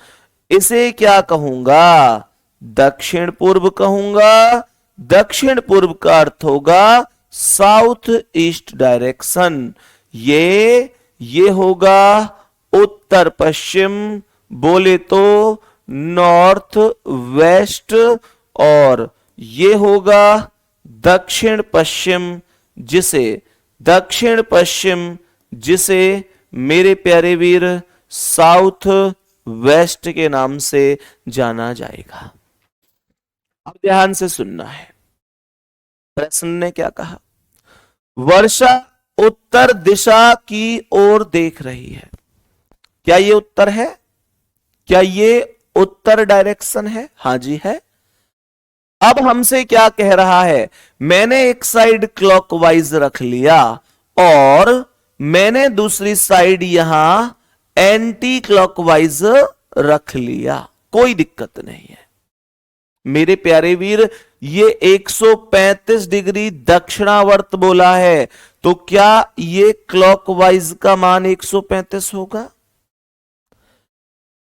इसे क्या कहूंगा, दक्षिण पूर्व कहूंगा। दक्षिण पूर्व का अर्थ होगा साउथ ईस्ट डायरेक्शन। ये होगा उत्तर पश्चिम, बोले तो नॉर्थ वेस्ट, और ये होगा दक्षिण पश्चिम, जिसे दक्षिण पश्चिम, जिसे मेरे प्यारे वीर साउथ वेस्ट के नाम से जाना जाएगा। अब ध्यान से सुनना है, प्रश्न ने क्या कहा। वर्षा उत्तर दिशा की ओर देख रही है। क्या ये उत्तर है? क्या ये उत्तर डायरेक्शन है? हां जी है। अब हमसे क्या कह रहा है, मैंने एक साइड क्लॉकवाइज रख लिया और मैंने दूसरी साइड यहां एंटी क्लॉकवाइज रख लिया, कोई दिक्कत नहीं है मेरे प्यारे वीर। ये 135 डिग्री दक्षिणावर्त बोला है, तो क्या ये क्लॉकवाइज का मान 135 होगा?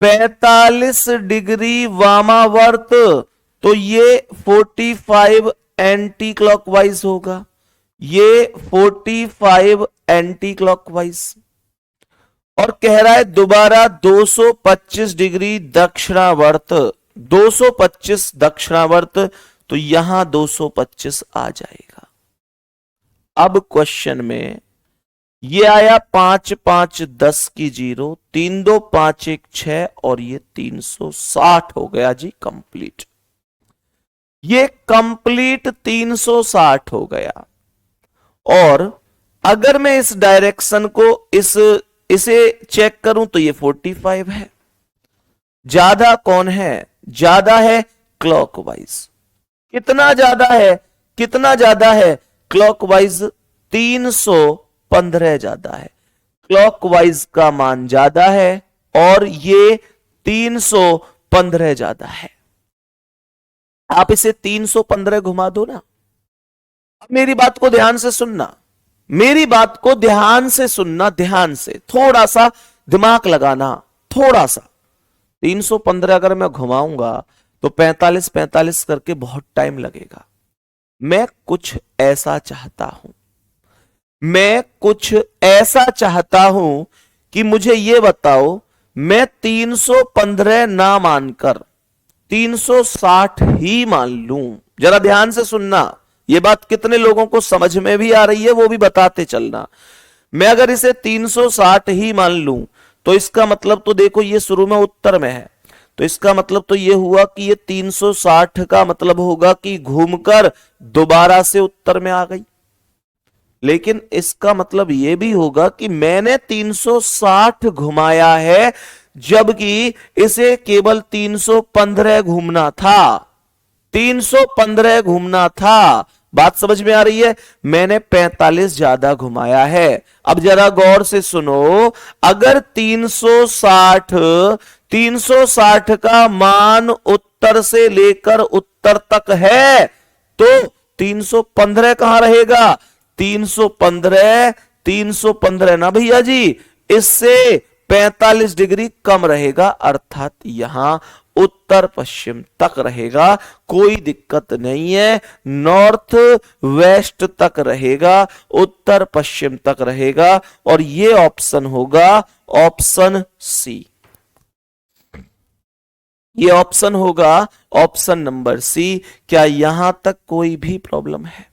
45 डिग्री वामावर्त, तो ये 45 एंटी क्लॉकवाइज होगा, ये 45 एंटी क्लॉकवाइज। और कह रहा है दोबारा 225 डिग्री दक्षिणावर्त, 225 दक्षिणावर्त, तो यहां 225 आ जाएगा। अब क्वेश्चन में ये आया 5 5 10 की 0, 3 2 5 1 6 और ये 360 हो गया जी कंप्लीट। ये कंप्लीट 360 हो गया। और अगर मैं इस डायरेक्शन को इसे चेक करूं तो ये 45 है। ज्यादा कौन है? ज्यादा है क्लॉकवाइज। कितना ज्यादा है? कितना ज्यादा है? क्लॉकवाइज 315 ज्यादा है। क्लॉकवाइज का मान ज्यादा है और ये 315 ज्यादा है। आप इसे 315 घुमा दो ना। अब मेरी बात को ध्यान से सुनना, मेरी बात को ध्यान से सुनना, ध्यान से थोड़ा सा दिमाग लगाना, थोड़ा सा। 315 अगर मैं घुमाऊंगा तो 45 45 करके बहुत टाइम लगेगा। मैं कुछ ऐसा चाहता हूं, मैं कुछ ऐसा चाहता हूं कि मुझे यह बताओ, मैं 315 ना मानकर 360 ही मान लूं। जरा ध्यान से सुनना, यह बात कितने लोगों को समझ में भी आ रही है वो भी बताते चलना। मैं अगर इसे 360 ही मान लूं तो इसका मतलब तो देखो ये शुरू में उत्तर में है, तो इसका मतलब तो ये हुआ कि ये 360 का मतलब होगा कि घूमकर दोबारा से उत्तर में आ गई। लेकिन इसका मतलब यह भी होगा कि मैंने 360 घुमाया है जबकि इसे केवल 315 घूमना था, 315 घूमना था। बात समझ में आ रही है? मैंने 45 ज्यादा घुमाया है। अब जरा गौर से सुनो, अगर 360 का मान उत्तर से लेकर उत्तर तक है तो 315 कहां रहेगा? 315 ना भैया जी, इससे 45 डिग्री कम रहेगा, अर्थात यहां उत्तर पश्चिम तक रहेगा, कोई दिक्कत नहीं है। नॉर्थ वेस्ट तक रहेगा, उत्तर पश्चिम तक रहेगा। और ये ऑप्शन होगा ऑप्शन सी, ये ऑप्शन होगा ऑप्शन नंबर सी। क्या यहां तक कोई भी प्रॉब्लम है?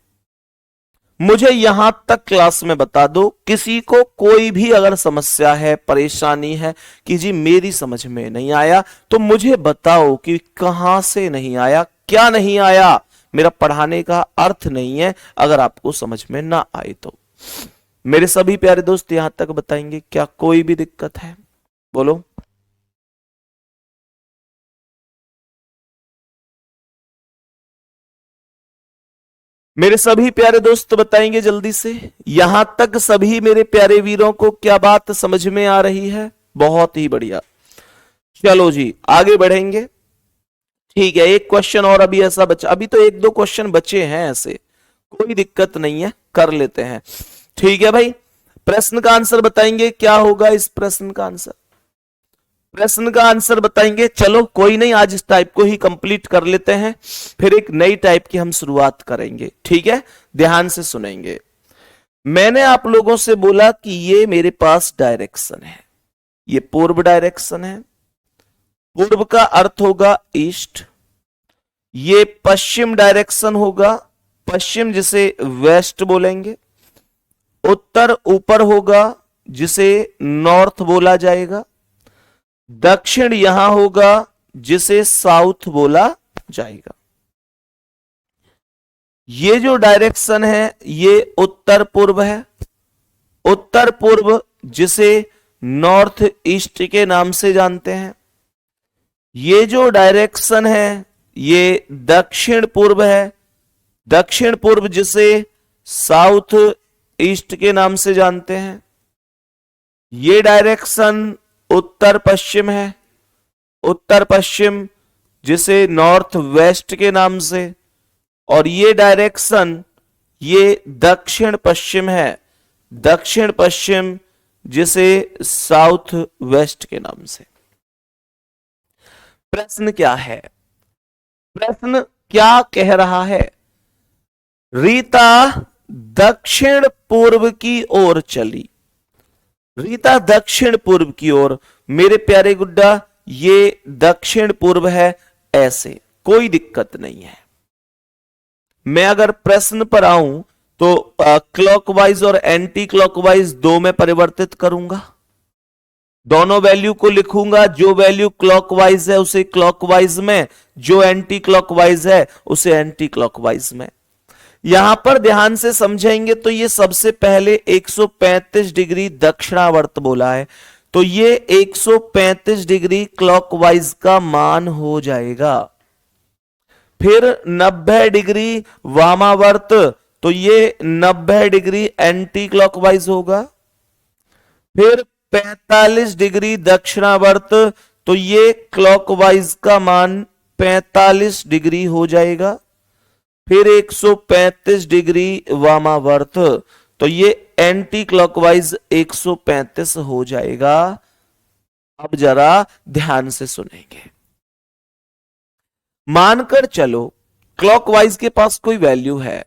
मुझे यहां तक क्लास में बता दो, किसी को कोई भी अगर समस्या है, परेशानी है कि जी मेरी समझ में नहीं आया, तो मुझे बताओ कि कहां से नहीं आया, क्या नहीं आया। मेरा पढ़ाने का अर्थ नहीं है अगर आपको समझ में ना आए तो। मेरे सभी प्यारे दोस्त यहां तक बताएंगे, क्या कोई भी दिक्कत है? बोलो। मेरे सभी प्यारे दोस्त बताएंगे जल्दी से, यहां तक सभी मेरे प्यारे वीरों को क्या बात समझ में आ रही है? बहुत ही बढ़िया। चलो जी आगे बढ़ेंगे। ठीक है, एक क्वेश्चन और अभी ऐसा बचा, अभी तो एक दो क्वेश्चन बचे हैं ऐसे, कोई दिक्कत नहीं है, कर लेते हैं। ठीक है भाई, प्रश्न का आंसर बताएंगे, क्या होगा इस प्रश्न का आंसर? प्रश्न का आंसर बताएंगे। चलो कोई नहीं, आज इस टाइप को ही कंप्लीट कर लेते हैं, फिर एक नई टाइप की हम शुरुआत करेंगे। ठीक है, ध्यान से सुनेंगे। मैंने आप लोगों से बोला कि ये मेरे पास डायरेक्शन है, ये पूर्व डायरेक्शन है। पूर्व का अर्थ होगा ईस्ट, ये पश्चिम डायरेक्शन होगा, पश्चिम जिसे वेस्ट बोलेंगे। उत्तर ऊपर होगा जिसे नॉर्थ बोला जाएगा, दक्षिण यहां होगा जिसे साउथ बोला जाएगा। ये जो डायरेक्शन है ये उत्तर पूर्व है, उत्तर पूर्व जिसे नॉर्थ ईस्ट के नाम से जानते हैं। ये जो डायरेक्शन है ये दक्षिण पूर्व है, दक्षिण पूर्व जिसे साउथ ईस्ट के नाम से जानते हैं। ये डायरेक्शन उत्तर पश्चिम है, उत्तर पश्चिम जिसे नॉर्थ वेस्ट के नाम से, और ये डायरेक्शन ये दक्षिण पश्चिम है, दक्षिण पश्चिम जिसे साउथ वेस्ट के नाम से। प्रश्न क्या है? प्रश्न क्या कह रहा है? रीता दक्षिण पूर्व की ओर चली, रीता दक्षिण पूर्व की ओर। मेरे प्यारे गुड्डा ये दक्षिण पूर्व है, ऐसे कोई दिक्कत नहीं है। मैं अगर प्रश्न पर आऊं तो क्लॉकवाइज और एंटी क्लॉकवाइज दो में परिवर्तित करूंगा, दोनों वैल्यू को लिखूंगा। जो वैल्यू क्लॉकवाइज है उसे क्लॉकवाइज में, जो एंटी क्लॉकवाइज है उसे एंटी क्लॉकवाइज में। यहां पर ध्यान से समझेंगे तो ये सबसे पहले 135 डिग्री दक्षिणावर्त बोला है, तो ये 135 डिग्री क्लॉकवाइज का मान हो जाएगा। फिर 90 डिग्री वामावर्त, तो ये 90 डिग्री एंटी क्लॉकवाइज होगा। फिर 45 डिग्री दक्षिणावर्त, तो ये क्लॉकवाइज का मान 45 डिग्री हो जाएगा। फिर 135 डिग्री वामावर्त, तो ये एंटी क्लॉकवाइज 135 हो जाएगा। अब जरा ध्यान से सुनेंगे। मानकर चलो क्लॉकवाइज के पास कोई वैल्यू है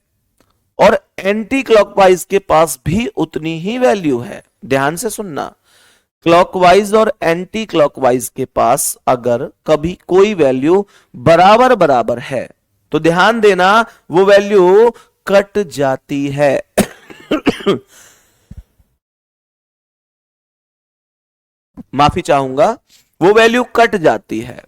और एंटी क्लॉकवाइज के पास भी उतनी ही वैल्यू है। ध्यान से सुनना, क्लॉकवाइज और एंटी क्लॉकवाइज के पास अगर कभी कोई वैल्यू बराबर बराबर है तो ध्यान देना वो वैल्यू कट जाती है। माफी चाहूंगा, वो वैल्यू कट जाती है।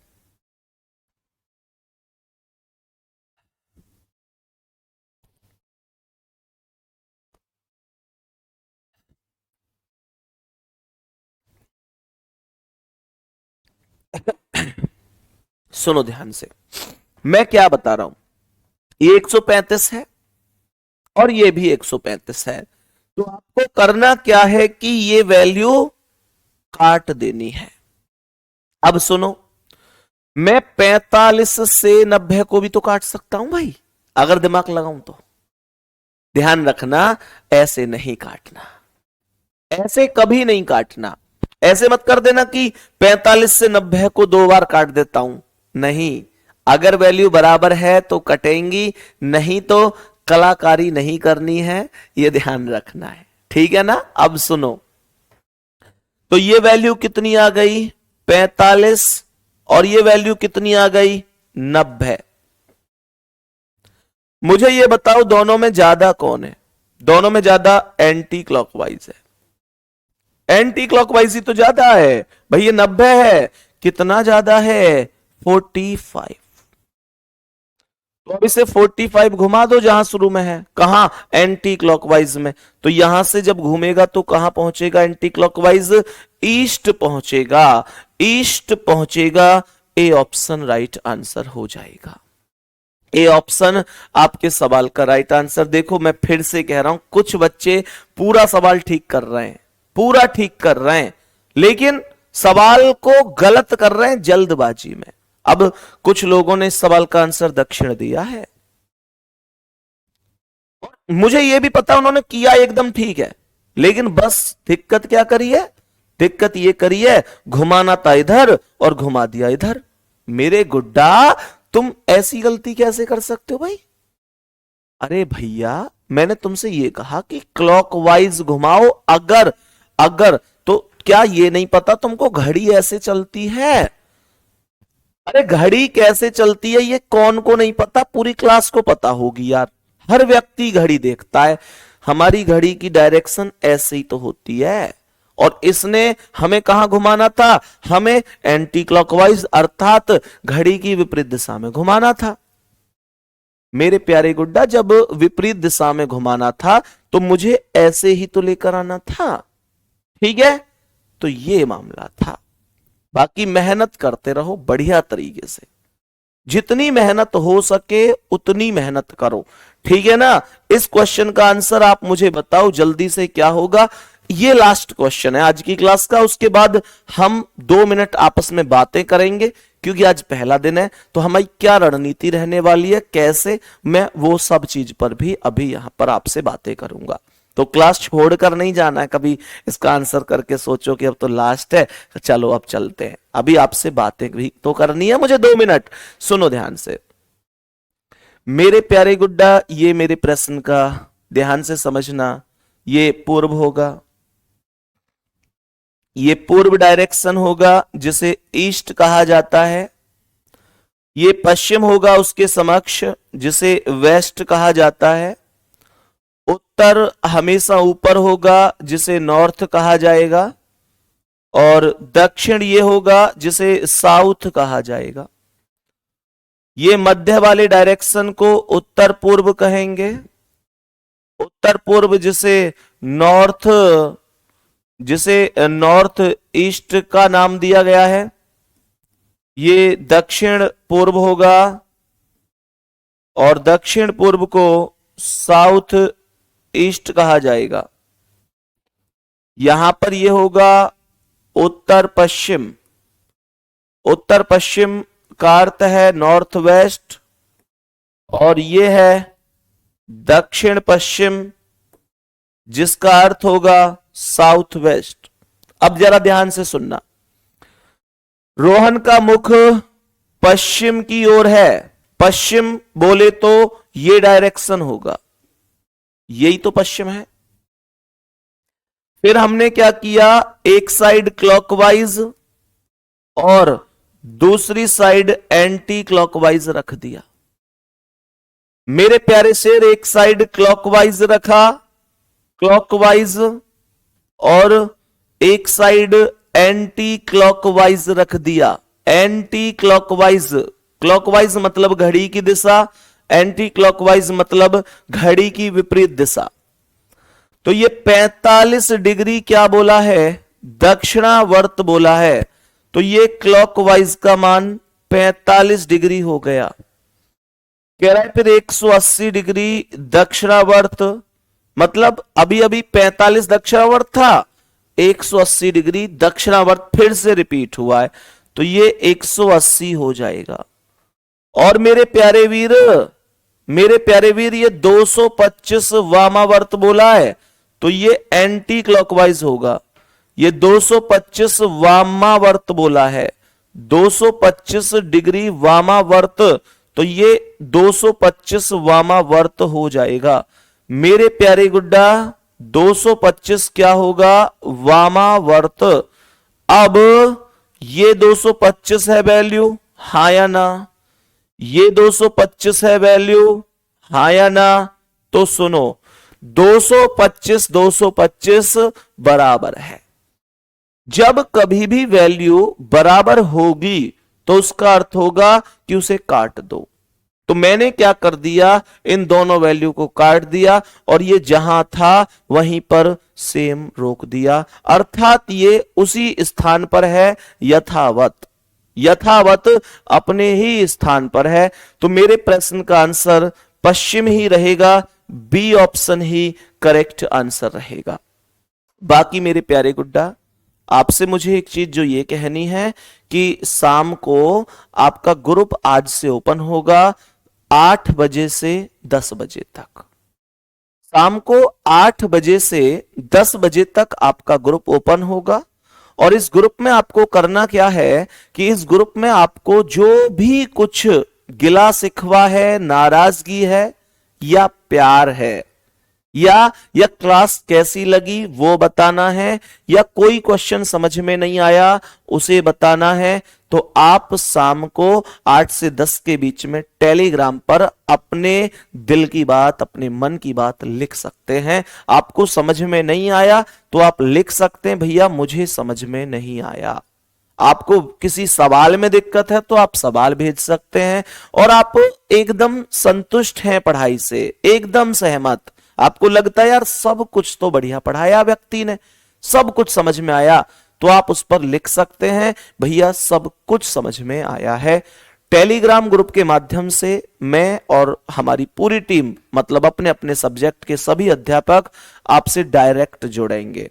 सुनो ध्यान से, मैं क्या बता रहा हूं। ये 135 है और ये भी 135 है, तो आपको करना क्या है कि ये वैल्यू काट देनी है। अब सुनो, मैं 45 से 90 को भी तो काट सकता हूं भाई, अगर दिमाग लगाऊं तो। ध्यान रखना, ऐसे नहीं काटना, ऐसे कभी नहीं काटना। ऐसे मत कर देना कि 45 से 90 को दो बार काट देता हूं, नहीं। अगर वैल्यू बराबर है तो कटेंगी, नहीं तो कलाकारी नहीं करनी है, यह ध्यान रखना है, ठीक है ना। अब सुनो, तो ये वैल्यू कितनी आ गई 45 और ये वैल्यू कितनी आ गई 90। मुझे ये बताओ दोनों में ज्यादा कौन है? दोनों में ज्यादा एंटी क्लॉकवाइज है, एंटी क्लॉकवाइज ही तो ज्यादा है भाई। ये 90 है, कितना ज्यादा है 45। तो अब इसे 45 घुमा दो जहां शुरू में है, कहां एंटी क्लॉकवाइज में। तो यहां से जब घूमेगा तो कहां पहुंचेगा एंटी क्लॉकवाइज? ईस्ट पहुंचेगा, ईस्ट पहुंचेगा। ए ऑप्शन राइट आंसर हो जाएगा। ए ऑप्शन आपके सवाल का राइट आंसर। देखो मैं फिर से कह रहा हूं, कुछ बच्चे पूरा सवाल ठीक कर रहे हैं, पूरा ठीक कर रहे हैं, लेकिन सवाल को गलत कर रहे हैं जल्दबाजी में। अब कुछ लोगों ने इस सवाल का आंसर दक्षिण दिया है, मुझे यह भी पता उन्होंने किया एकदम ठीक है, लेकिन बस दिक्कत क्या करी है? दिक्कत ये करी है घुमाना था इधर और घुमा दिया इधर। मेरे गुड्डा तुम ऐसी गलती कैसे कर सकते हो भाई? अरे भैया मैंने तुमसे ये कहा कि क्लॉकवाइज घुमाओ, अगर अगर तो क्या ये नहीं पता तुमको घड़ी ऐसे चलती है? अरे घड़ी कैसे चलती है ये कौन को नहीं पता? पूरी क्लास को पता होगी यार, हर व्यक्ति घड़ी देखता है। हमारी घड़ी की डायरेक्शन ऐसे ही तो होती है, और इसने हमें कहां घुमाना था, हमें एंटी क्लॉकवाइज अर्थात घड़ी की विपरीत दिशा में घुमाना था। मेरे प्यारे गुड्डा, जब विपरीत दिशा में घुमाना था तो मुझे ऐसे ही तो लेकर आना था, ठीक है। तो ये मामला था। बाकी मेहनत करते रहो बढ़िया तरीके से, जितनी मेहनत हो सके उतनी मेहनत करो, ठीक है ना। इस क्वेश्चन का आंसर आप मुझे बताओ जल्दी से, क्या होगा। ये लास्ट क्वेश्चन है आज की क्लास का, उसके बाद हम 2 मिनट आपस में बातें करेंगे, क्योंकि आज पहला दिन है। तो हमारी क्या रणनीति रहने वाली है, कैसे, मैं वो सब चीज पर भी अभी यहां पर आपसे बातें करूंगा। तो क्लास छोड़कर नहीं जाना है कभी, इसका आंसर करके सोचो कि अब तो लास्ट है, चलो अब चलते हैं। अभी आपसे बातें भी तो करनी है मुझे 2 मिनट, सुनो ध्यान से। मेरे प्यारे गुड्डा, ये मेरे प्रश्न का ध्यान से समझना, ये पूर्व होगा, ये पूर्व डायरेक्शन होगा जिसे ईस्ट कहा जाता है। ये पश्चिम होगा उसके समक्ष, जिसे वेस्ट कहा जाता है। उत्तर हमेशा ऊपर होगा जिसे नॉर्थ कहा जाएगा, और दक्षिण ये होगा जिसे साउथ कहा जाएगा। ये मध्य वाले डायरेक्शन को उत्तर पूर्व कहेंगे, उत्तर पूर्व जिसे नॉर्थ ईस्ट का नाम दिया गया है। ये दक्षिण पूर्व होगा, और दक्षिण पूर्व को साउथ ईस्ट कहा जाएगा। यहां पर यह होगा उत्तर पश्चिम, उत्तर पश्चिम का अर्थ है नॉर्थ वेस्ट, और यह है दक्षिण पश्चिम जिसका अर्थ होगा साउथ वेस्ट। अब जरा ध्यान से सुनना, रोहन का मुख पश्चिम की ओर है, पश्चिम बोले तो ये डायरेक्शन होगा, यही तो पश्चिम है। फिर हमने क्या किया, एक साइड क्लॉकवाइज और दूसरी साइड एंटी क्लॉकवाइज रख दिया। मेरे प्यारे शेर, एक साइड क्लॉकवाइज रखा, क्लॉकवाइज, और एक साइड एंटी क्लॉकवाइज रख दिया। एंटी क्लॉकवाइज, क्लॉकवाइज मतलब घड़ी की दिशा, एंटी क्लॉकवाइज मतलब घड़ी की विपरीत दिशा। तो ये 45 डिग्री क्या बोला है, दक्षिणावर्त बोला है। तो ये क्लॉकवाइज का मान 45 डिग्री हो गया। कह रहा है फिर 180 डिग्री दक्षिणावर्त, मतलब अभी अभी 45 दक्षिणावर्त था, 180 डिग्री दक्षिणावर्त फिर से रिपीट हुआ है, तो ये 180 हो जाएगा। और मेरे प्यारे वीर, ये 225 वामावर्त बोला है, तो ये एंटी क्लॉकवाइज होगा। ये 225 वामावर्त बोला है, 225 डिग्री वामावर्त, तो ये 225 वामावर्त हो जाएगा। मेरे प्यारे गुड्डा, 225 क्या होगा, वामावर्त। अब ये 225 है वैल्यू, हाँ या ना, ये 225 है वैल्यू, हाँ या ना। तो सुनो, 225 बराबर है। जब कभी भी वैल्यू बराबर होगी तो उसका अर्थ होगा कि उसे काट दो। तो मैंने क्या कर दिया, इन दोनों वैल्यू को काट दिया, और ये जहां था वहीं पर सेम रोक दिया, अर्थात ये उसी स्थान पर है, यथावत अपने ही स्थान पर है। तो मेरे प्रश्न का आंसर पश्चिम ही रहेगा, बी ऑप्शन ही करेक्ट आंसर रहेगा। बाकी मेरे प्यारे गुड्डा, आपसे मुझे एक चीज जो ये कहनी है कि शाम को आपका ग्रुप आज से ओपन होगा 8 बजे से 10 बजे तक। शाम को 8 बजे से 10 बजे तक आपका ग्रुप ओपन होगा, और इस ग्रुप में आपको करना क्या है कि इस ग्रुप में आपको जो भी कुछ गिला शिकवा है, नाराजगी है या प्यार है, या क्लास कैसी लगी वो बताना है, या कोई क्वेश्चन समझ में नहीं आया उसे बताना है, तो आप शाम को 8 से 10 के बीच में टेलीग्राम पर अपने दिल की बात, अपने मन की बात लिख सकते हैं। आपको समझ में नहीं आया तो आप लिख सकते हैं, भैया मुझे समझ में नहीं आया। आपको किसी सवाल में दिक्कत है तो आप सवाल भेज सकते हैं, और आप एकदम संतुष्ट हैं पढ़ाई से, एकदम सहमत, आपको लगता है यार सब कुछ तो बढ़िया पढ़ाया व्यक्ति ने, सब कुछ समझ में आया, तो आप उस पर लिख सकते हैं भैया सब कुछ समझ में आया है। टेलीग्राम ग्रुप के माध्यम से मैं और हमारी पूरी टीम, मतलब अपने अपने सब्जेक्ट के सभी अध्यापक आपसे डायरेक्ट जुड़ेंगे।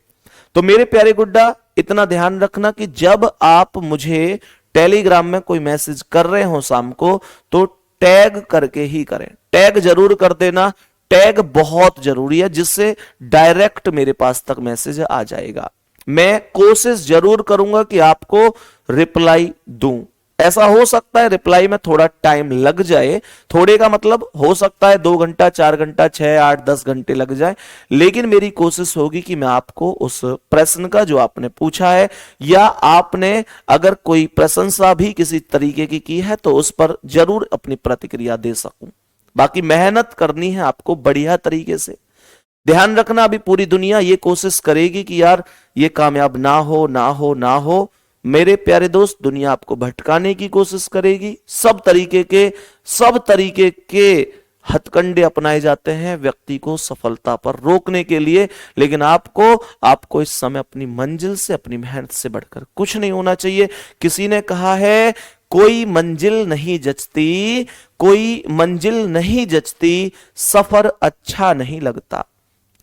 तो मेरे प्यारे गुड्डा, इतना ध्यान रखना कि जब आप मुझे टेलीग्राम में कोई मैसेज कर रहे हो शाम को, तो टैग करके ही करें, टैग जरूर कर देना। टैग बहुत जरूरी है, जिससे डायरेक्ट मेरे पास तक मैसेज आ जाएगा। मैं कोशिश जरूर करूंगा कि आपको रिप्लाई दूं। ऐसा हो सकता है रिप्लाई में थोड़ा टाइम लग जाए, थोड़े का मतलब हो सकता है 2 घंटा, 4 घंटा, 6, 8, 10 घंटे लग जाए, लेकिन मेरी कोशिश होगी कि मैं आपको उस प्रश्न का जो आपने पूछा है, या आपने अगर कोई प्रशंसा भी किसी तरीके की है तो उस पर जरूर अपनी प्रतिक्रिया दे सकूं। बाकी मेहनत करनी है आपको बढ़िया तरीके से। ध्यान रखना, अभी पूरी दुनिया ये कोशिश करेगी कि यार ये कामयाब ना हो ना हो ना हो। मेरे प्यारे दोस्त, दुनिया आपको भटकाने की कोशिश करेगी, सब तरीके के हथकंडे अपनाए जाते हैं व्यक्ति को सफलता पर रोकने के लिए, लेकिन आपको इस समय अपनी मंजिल से, अपनी मेहनत से बढ़कर कुछ नहीं होना चाहिए। किसी ने कहा है कोई मंजिल नहीं जचती, कोई मंजिल नहीं जचती, सफर अच्छा नहीं लगता।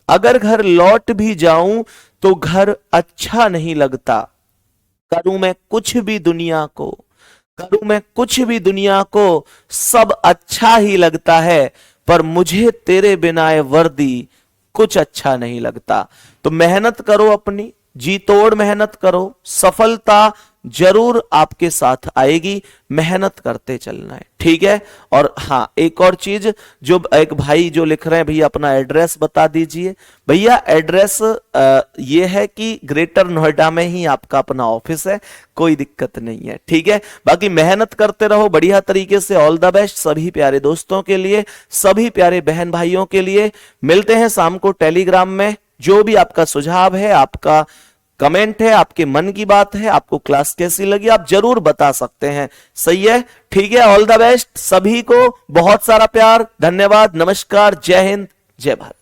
अगर घर लौट भी जाऊं तो घर अच्छा नहीं लगता। करूं मैं कुछ भी दुनिया को, करूं मैं कुछ भी दुनिया को, सब अच्छा ही लगता है, पर मुझे तेरे बिना ये वर्दी कुछ अच्छा नहीं लगता। तो मेहनत करो, अपनी जी तोड़ मेहनत करो, सफलता जरूर आपके साथ आएगी, मेहनत करते चलना है, ठीक है। और हाँ, एक और चीज, जो एक भाई जो लिख रहे हैं भैया अपना एड्रेस बता दीजिए। भैया एड्रेस ये है कि ग्रेटर नोएडा में ही आपका अपना ऑफिस है, कोई दिक्कत नहीं है, ठीक है। बाकी मेहनत करते रहो बढ़िया तरीके से। ऑल द बेस्ट सभी प्यारे दोस्तों के लिए, सभी प्यारे बहन भाइयों के लिए। मिलते हैं शाम को टेलीग्राम में। जो भी आपका सुझाव है, आपका कमेंट है, आपके मन की बात है, आपको क्लास कैसी लगी, आप जरूर बता सकते हैं, सही है, ठीक है। ऑल द बेस्ट सभी को, बहुत सारा प्यार, धन्यवाद, नमस्कार, जय हिंद, जय भारत।